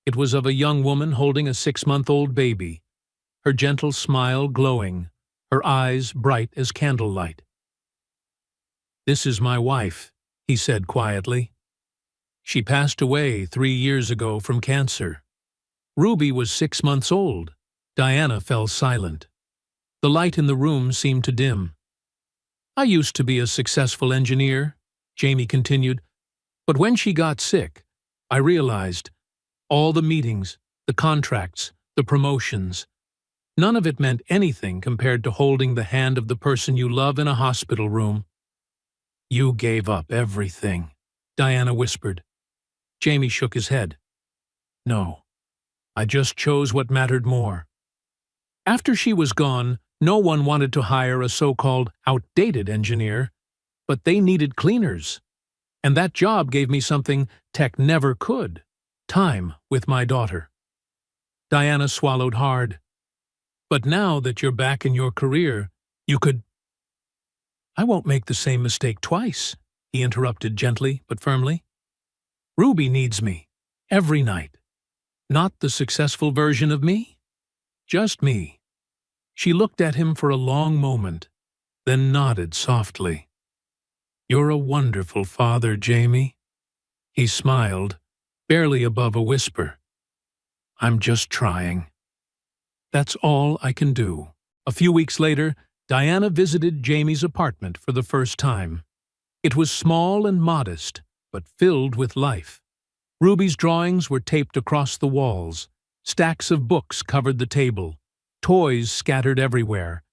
It was of a young woman holding a 6-month-old baby, her gentle smile glowing, her eyes bright as candlelight. "This is my wife," he said quietly. "She passed away 3 years ago from cancer." Ruby was 6 months old. Diana fell silent. The light in the room seemed to dim. "I used to be a successful engineer," Jamie continued, "but when she got sick, I realized all the meetings, the contracts, the promotions, none of it meant anything compared to holding the hand of the person you love in a hospital room." "You gave up everything," Diana whispered. Jamie shook his head. "No, I just chose what mattered more." After she was gone, no one wanted to hire a so-called outdated engineer, but they needed cleaners. And that job gave me something tech never could: time with my daughter. Diana swallowed hard. "But now that you're back in your career, you could—" "I won't make the same mistake twice," he interrupted gently but firmly. "Ruby needs me, every night. Not the successful version of me, just me." She looked at him for a long moment, then nodded softly. "You're a wonderful father, Jamie." He smiled, barely above a whisper. "I'm just trying. That's all I can do." A few weeks later, Diana visited Jamie's apartment for the first time. It was small and modest, but filled with life. Ruby's drawings were taped across the walls. Stacks of books covered the table. Toys scattered everywhere.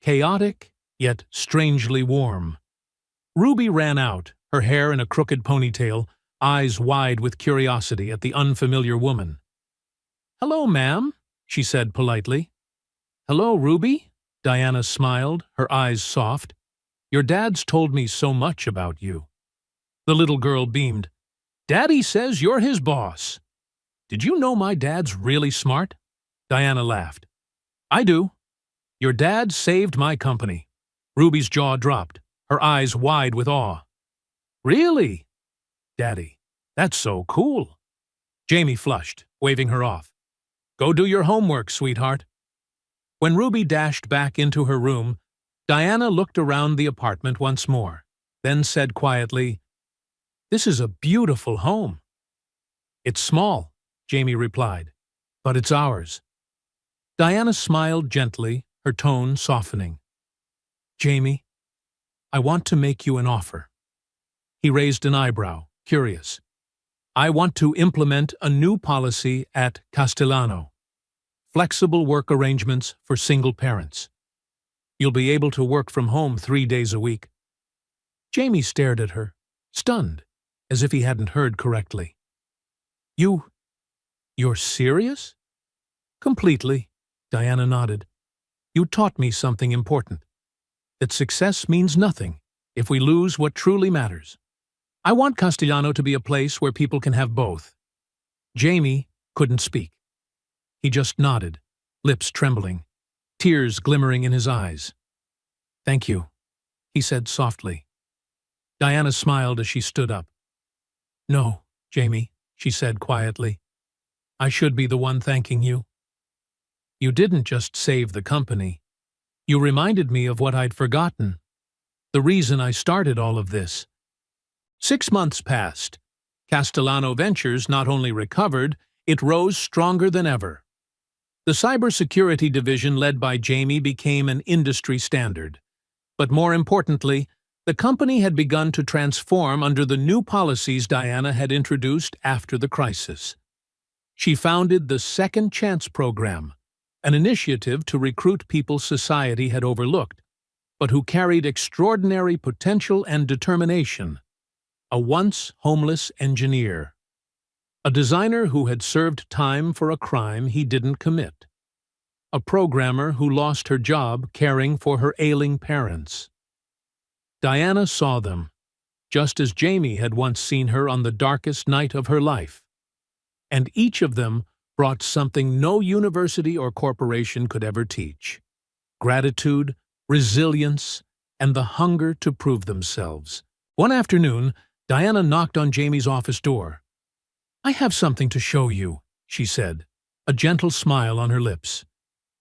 Chaotic, yet strangely warm. Ruby ran out, her hair in a crooked ponytail, eyes wide with curiosity at the unfamiliar woman. "Hello, ma'am," she said politely. "Hello, Ruby," Diana smiled, her eyes soft. "Your dad's told me so much about you." The little girl beamed. "Daddy says you're his boss." "Did you know my dad's really smart?" Diana laughed. "I do. Your dad saved my company." Ruby's jaw dropped, her eyes wide with awe. "Really? Daddy, that's so cool." Jamie flushed, waving her off. "Go do your homework, sweetheart." When Ruby dashed back into her room, Diana looked around the apartment once more, then said quietly, "This is a beautiful home." "It's small," Jamie replied, "but it's ours." Diana smiled gently, her tone softening. "Jamie, I want to make you an offer." He raised an eyebrow, curious. "I want to implement a new policy at Castellano. Flexible work arrangements for single parents. You'll be able to work from home 3 days a week." Jamie stared at her, stunned, as if he hadn't heard correctly. You're serious?" "Completely," Diana nodded. "You taught me something important. That success means nothing if we lose what truly matters. I want Castellano to be a place where people can have both." Jamie couldn't speak. He just nodded, lips trembling, tears glimmering in his eyes. "Thank you," he said softly. Diana smiled as she stood up. "No, Jamie," she said quietly. "I should be the one thanking you. You didn't just save the company. You reminded me of what I'd forgotten. The reason I started all of this." 6 months passed. Castellano Ventures not only recovered, it rose stronger than ever. The cybersecurity division led by Jamie became an industry standard. But more importantly, the company had begun to transform under the new policies Diana had introduced after the crisis. She founded the Second Chance program, an initiative to recruit people society had overlooked, but who carried extraordinary potential and determination. a once homeless engineer. A designer who had served time for a crime he didn't commit. A programmer who lost her job caring for her ailing parents. Diana saw them, just as Jamie had once seen her on the darkest night of her life. And each of them brought something no university or corporation could ever teach: gratitude, resilience, and the hunger to prove themselves. One afternoon, Diana knocked on Jamie's office door. "I have something to show you," she said, a gentle smile on her lips.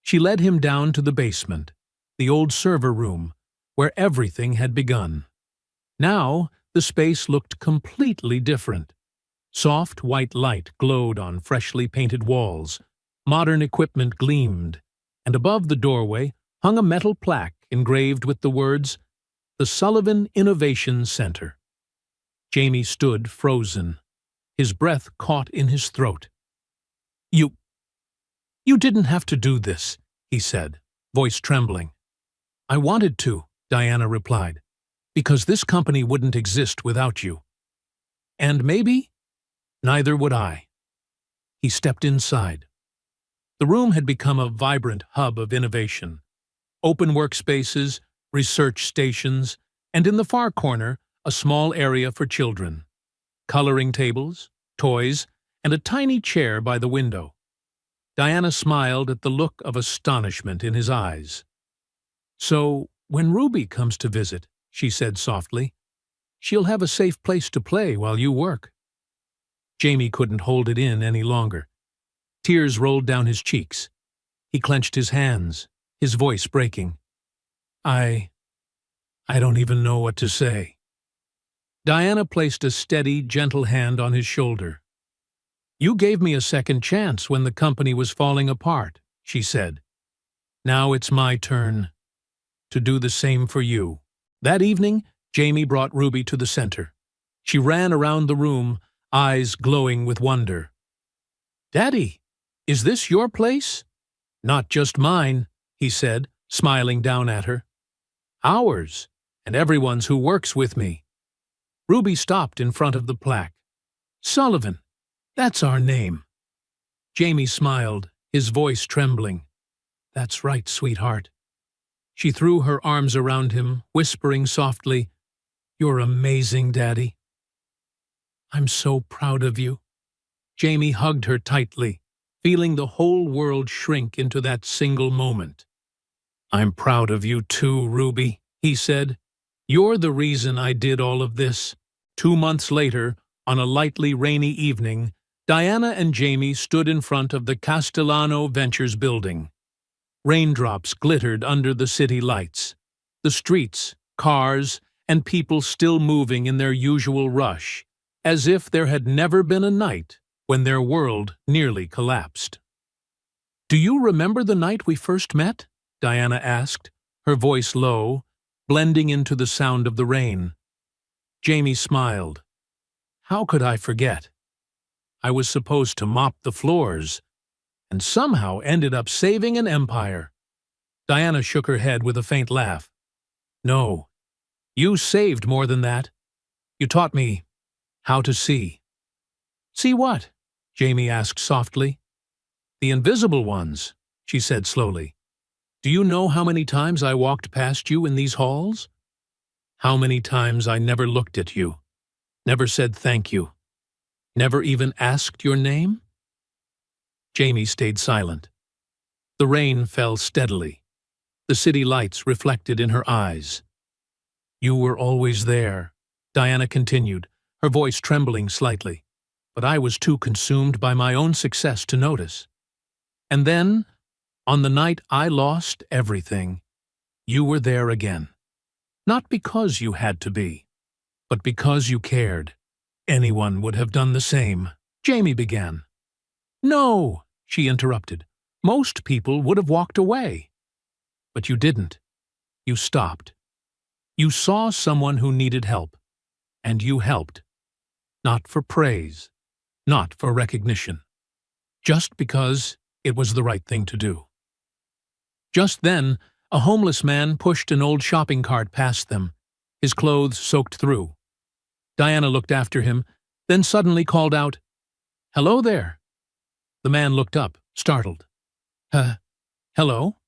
She led him down to the basement, the old server room, where everything had begun. Now, the space looked completely different. Soft white light glowed on freshly painted walls, modern equipment gleamed, and above the doorway hung a metal plaque engraved with the words, "The Sullivan Innovation Center." Jamie stood frozen, his breath caught in his throat. You didn't have to do this," he said, voice trembling. "I wanted to," Diana replied, "because this company wouldn't exist without you. And maybe, neither would I." He stepped inside. The room had become a vibrant hub of innovation. Open workspaces, research stations, and in the far corner, a small area for children. Coloring tables, toys, and a tiny chair by the window. Diana smiled at the look of astonishment in his eyes. "So, when Ruby comes to visit," she said softly, "she'll have a safe place to play while you work." Jamie couldn't hold it in any longer. Tears rolled down his cheeks. He clenched his hands, his voice breaking. I don't even know what to say." Diana placed a steady, gentle hand on his shoulder. "You gave me a second chance when the company was falling apart," she said. "Now it's my turn to do the same for you." That evening, Jamie brought Ruby to the center. She ran around the room, eyes glowing with wonder. "Daddy, is this your place?" "Not just mine," he said, smiling down at her. "Ours, and everyone's who works with me." Ruby stopped in front of the plaque. "Sullivan, that's our name." Jamie smiled, his voice trembling. "That's right, sweetheart." She threw her arms around him, whispering softly, "You're amazing, Daddy." "I'm so proud of you." Jamie hugged her tightly, feeling the whole world shrink into that single moment. "I'm proud of you too, Ruby," he said. "You're the reason I did all of this." 2 months later, on a lightly rainy evening, Diana and Jamie stood in front of the Castellano Ventures building. Raindrops glittered under the city lights. The streets, cars, and people still moving in their usual rush, as if there had never been a night when their world nearly collapsed. "Do you remember the night we first met?" Diana asked, her voice low, blending into the sound of the rain. Jamie smiled. "How could I forget? I was supposed to mop the floors, and somehow ended up saving an empire." Diana shook her head with a faint laugh. "No, you saved more than that. You taught me how to see." "See what?" Jamie asked softly. "The invisible ones," she said slowly. "Do you know how many times I walked past you in these halls? How many times I never looked at you, never said thank you, never even asked your name?" Jamie stayed silent. The rain fell steadily. The city lights reflected in her eyes. "You were always there," Diana continued, her voice trembling slightly. "But I was too consumed by my own success to notice. And then, on the night I lost everything, you were there again. Not because you had to be, but because you cared. Anyone would have done the same." Jamie began. "No," she interrupted. "Most people would have walked away. But you didn't. You stopped. You saw someone who needed help, and you helped. Not for praise, not for recognition. Just because it was the right thing to do." Just then, a homeless man pushed an old shopping cart past them, his clothes soaked through. Diana looked after him, then suddenly called out, "Hello there." The man looked up, startled. Hello?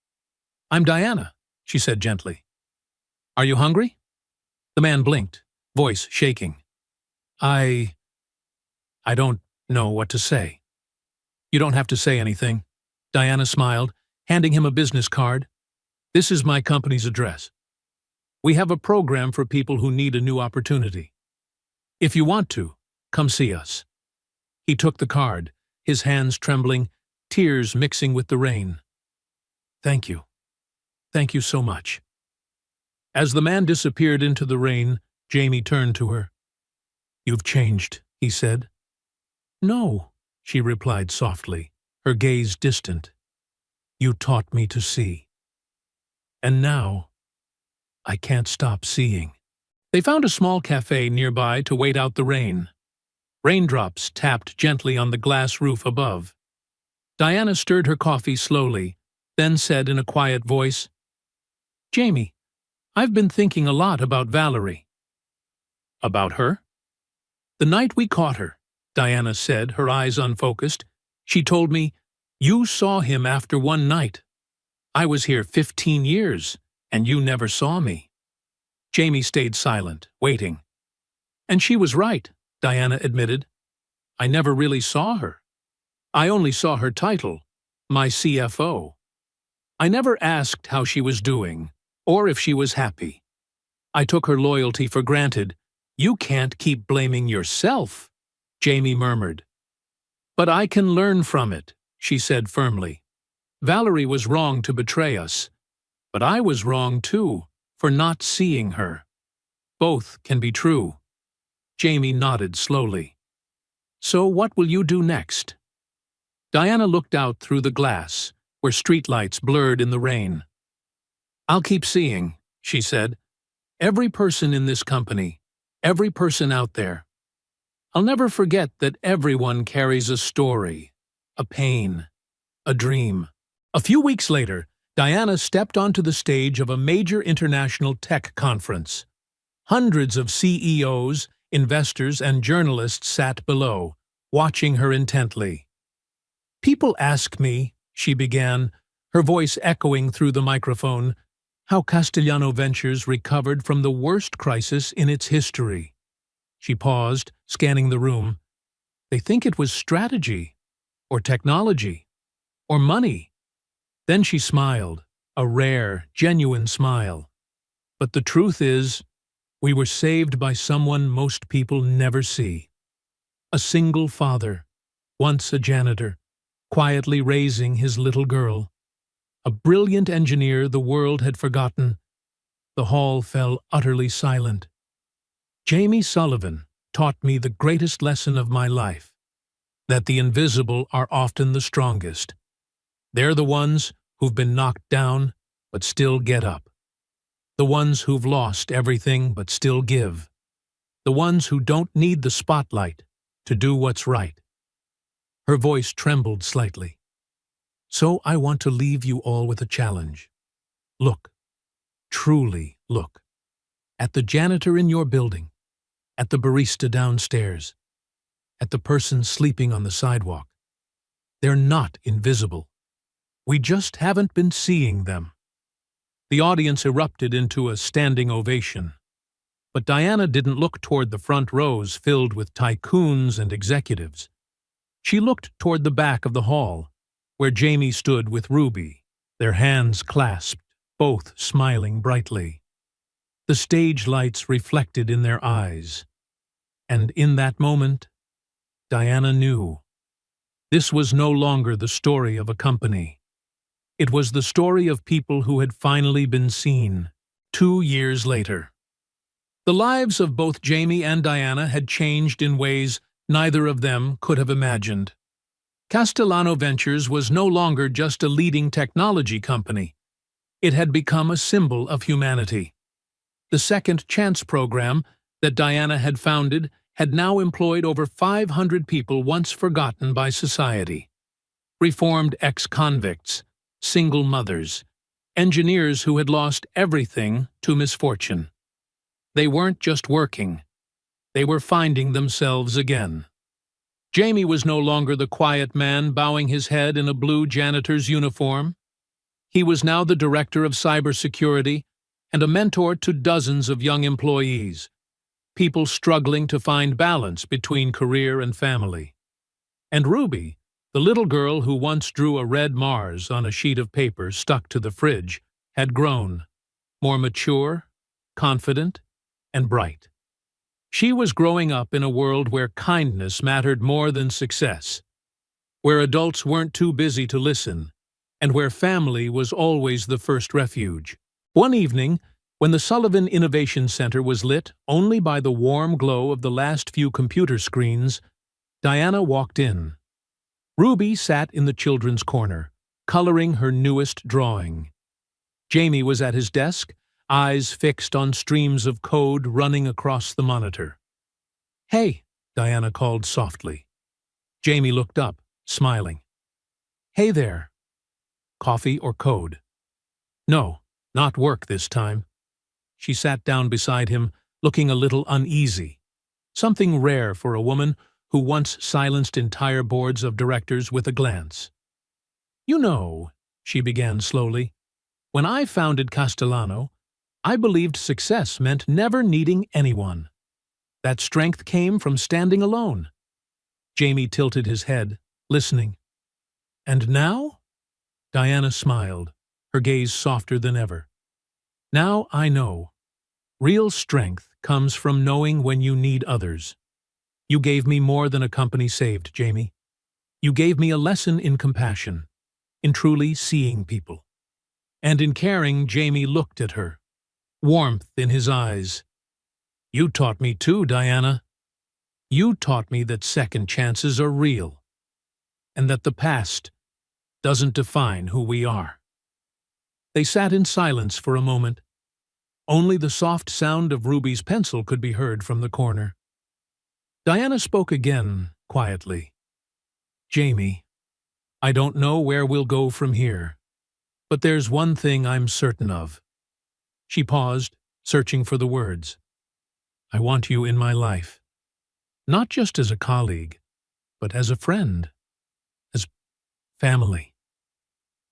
I'm Diana," she said gently. "Are you hungry?" The man blinked, voice shaking. I don't know what to say." "You don't have to say anything." Diana smiled, handing him a business card. "This is my company's address. We have a program for people who need a new opportunity. If you want to, come see us." He took the card, his hands trembling, tears mixing with the rain. "Thank you. Thank you so much." As the man disappeared into the rain, Jamie turned to her. "You've changed," he said. "No," she replied softly, her gaze distant. "You taught me to see. And now, I can't stop seeing." They found a small cafe nearby to wait out the rain. Raindrops tapped gently on the glass roof above. Diana stirred her coffee slowly, then said in a quiet voice, "Jamie, I've been thinking a lot about Valerie." "About her?" "The night we caught her," Diana said, her eyes unfocused. "She told me, 'You saw him after one night. I was here 15 years, and you never saw me.'" Jamie stayed silent, waiting. "And she was right," Diana admitted. "I never really saw her. I only saw her title, my CFO. I never asked how she was doing, or if she was happy. I took her loyalty for granted." "You can't keep blaming yourself," Jamie murmured. "But I can learn from it," she said firmly. "Valerie was wrong to betray us, but I was wrong too, for not seeing her. Both can be true." Jamie nodded slowly. "So what will you do next?" Diana looked out through the glass, where streetlights blurred in the rain. "I'll keep seeing," she said. "Every person in this company, every person out there. I'll never forget that everyone carries a story, a pain, a dream." A few weeks later, Diana stepped onto the stage of a major international tech conference. Hundreds of CEOs, investors, and journalists sat below, watching her intently. "People ask me," she began, her voice echoing through the microphone, "how Castellano Ventures recovered from the worst crisis in its history." She paused, scanning the room. "They think it was strategy, or technology, or money." Then she smiled, a rare, genuine smile. "But the truth is, we were saved by someone most people never see. A single father, once a janitor, quietly raising his little girl. A brilliant engineer the world had forgotten." The hall fell utterly silent. "Jamie Sullivan taught me the greatest lesson of my life, that the invisible are often the strongest. They're the ones who've been knocked down but still get up. The ones who've lost everything but still give. The ones who don't need the spotlight to do what's right." Her voice trembled slightly. "So I want to leave you all with a challenge. Look, truly look, at the janitor in your building, at the barista downstairs, at the person sleeping on the sidewalk. They're not invisible. We just haven't been seeing them." The audience erupted into a standing ovation. But Diana didn't look toward the front rows filled with tycoons and executives. She looked toward the back of the hall, where Jamie stood with Ruby, their hands clasped, both smiling brightly. The stage lights reflected in their eyes. And in that moment, Diana knew. This was no longer the story of a company. It was the story of people who had finally been seen, 2 years later. The lives of both Jamie and Diana had changed in ways neither of them could have imagined. Castellano Ventures was no longer just a leading technology company. It had become a symbol of humanity. The Second Chance program that Diana had founded had now employed over 500 people once forgotten by society. Reformed ex-convicts, single mothers, engineers who had lost everything to misfortune. They weren't just working. They were finding themselves again. Jamie was no longer the quiet man bowing his head in a blue janitor's uniform. He was now the director of cybersecurity and a mentor to dozens of young employees, people struggling to find balance between career and family. And Ruby, the little girl who once drew a red Mars on a sheet of paper stuck to the fridge, had grown, more mature, confident, and bright. She was growing up in a world where kindness mattered more than success, where adults weren't too busy to listen, and where family was always the first refuge. One evening, when the Sullivan Innovation Center was lit only by the warm glow of the last few computer screens, Diana walked in. Ruby sat in the children's corner, coloring her newest drawing. Jamie was at his desk, eyes fixed on streams of code running across the monitor. "Hey," Diana called softly. Jamie looked up, smiling. "Hey there. Coffee or code?" "No, not work this time." She sat down beside him, looking a little uneasy, something rare for a woman who once silenced entire boards of directors with a glance. "You know," she began slowly, "when I founded Castellano, I believed success meant never needing anyone. That strength came from standing alone." Jamie tilted his head, listening. "And now?" Diana smiled, her gaze softer than ever. "Now I know. Real strength comes from knowing when you need others. You gave me more than a company saved, Jamie. You gave me a lesson in compassion, in truly seeing people." And in caring, Jamie looked at her, warmth in his eyes. "You taught me too, Diana. You taught me that second chances are real, and that the past doesn't define who we are." They sat in silence for a moment. Only the soft sound of Ruby's pencil could be heard from the corner. Diana spoke again, quietly. "Jamie, I don't know where we'll go from here, but there's one thing I'm certain of." She paused, searching for the words. "I want you in my life, not just as a colleague, but as a friend, as family."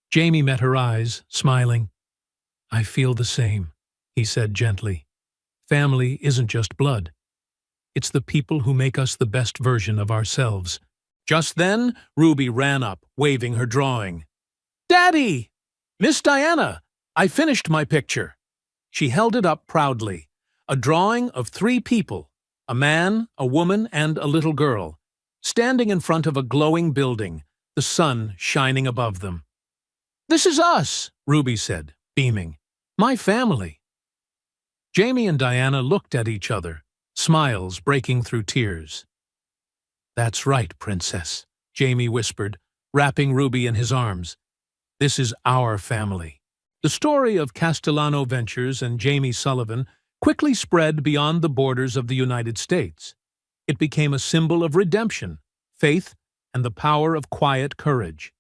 Jamie met her eyes, smiling. "I feel the same," he said gently. "Family isn't just blood. It's the people who make us the best version of ourselves." Just then, Ruby ran up, waving her drawing. "Daddy! Miss Diana! I finished my picture." She held it up proudly, a drawing of 3 people, a man, a woman, and a little girl, standing in front of a glowing building, the sun shining above them. "This is us," Ruby said, beaming. "My family." Jamie and Diana looked at each other, smiles breaking through tears. "That's right, Princess," Jamie whispered, wrapping Ruby in his arms. "This is our family." The story of Castellano Ventures and Jamie Sullivan quickly spread beyond the borders of the United States. It became a symbol of redemption, faith, and the power of quiet courage.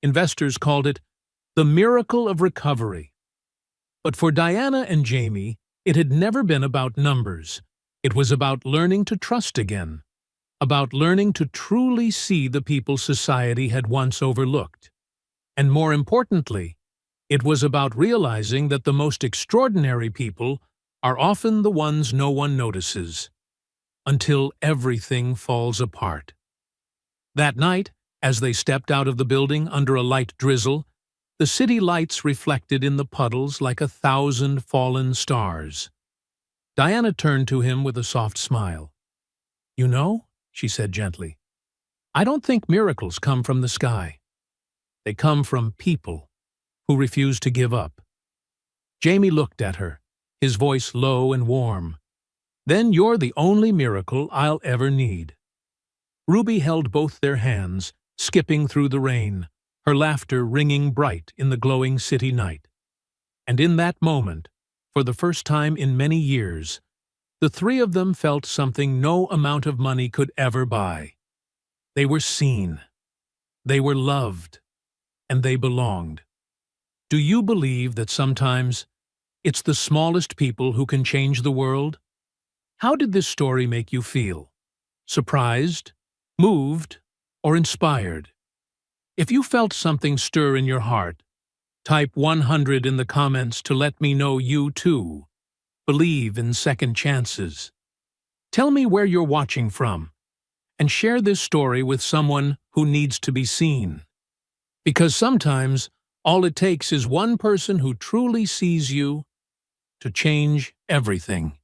Investors called it the miracle of recovery. But for Diana and Jamie, it had never been about numbers. It was about learning to trust again, about learning to truly see the people society had once overlooked. And more importantly, it was about realizing that the most extraordinary people are often the ones no one notices, until everything falls apart. That night, as they stepped out of the building under a light drizzle, the city lights reflected in the puddles like 1,000 fallen stars. Diana turned to him with a soft smile. "You know," she said gently, "I don't think miracles come from the sky. They come from people who refuse to give up." Jamie looked at her, his voice low and warm. "Then you're the only miracle I'll ever need." Ruby held both their hands, skipping through the rain, her laughter ringing bright in the glowing city night. And in that moment, for the first time in many years, the 3 of them felt something no amount of money could ever buy. They were seen, they were loved, and they belonged. Do you believe that sometimes it's the smallest people who can change the world? How did this story make you feel? Surprised, moved, or inspired? If you felt something stir in your heart, type 100 in the comments to let me know you too believe in second chances. Tell me where you're watching from, and share this story with someone who needs to be seen. Because sometimes, all it takes is one person who truly sees you to change everything.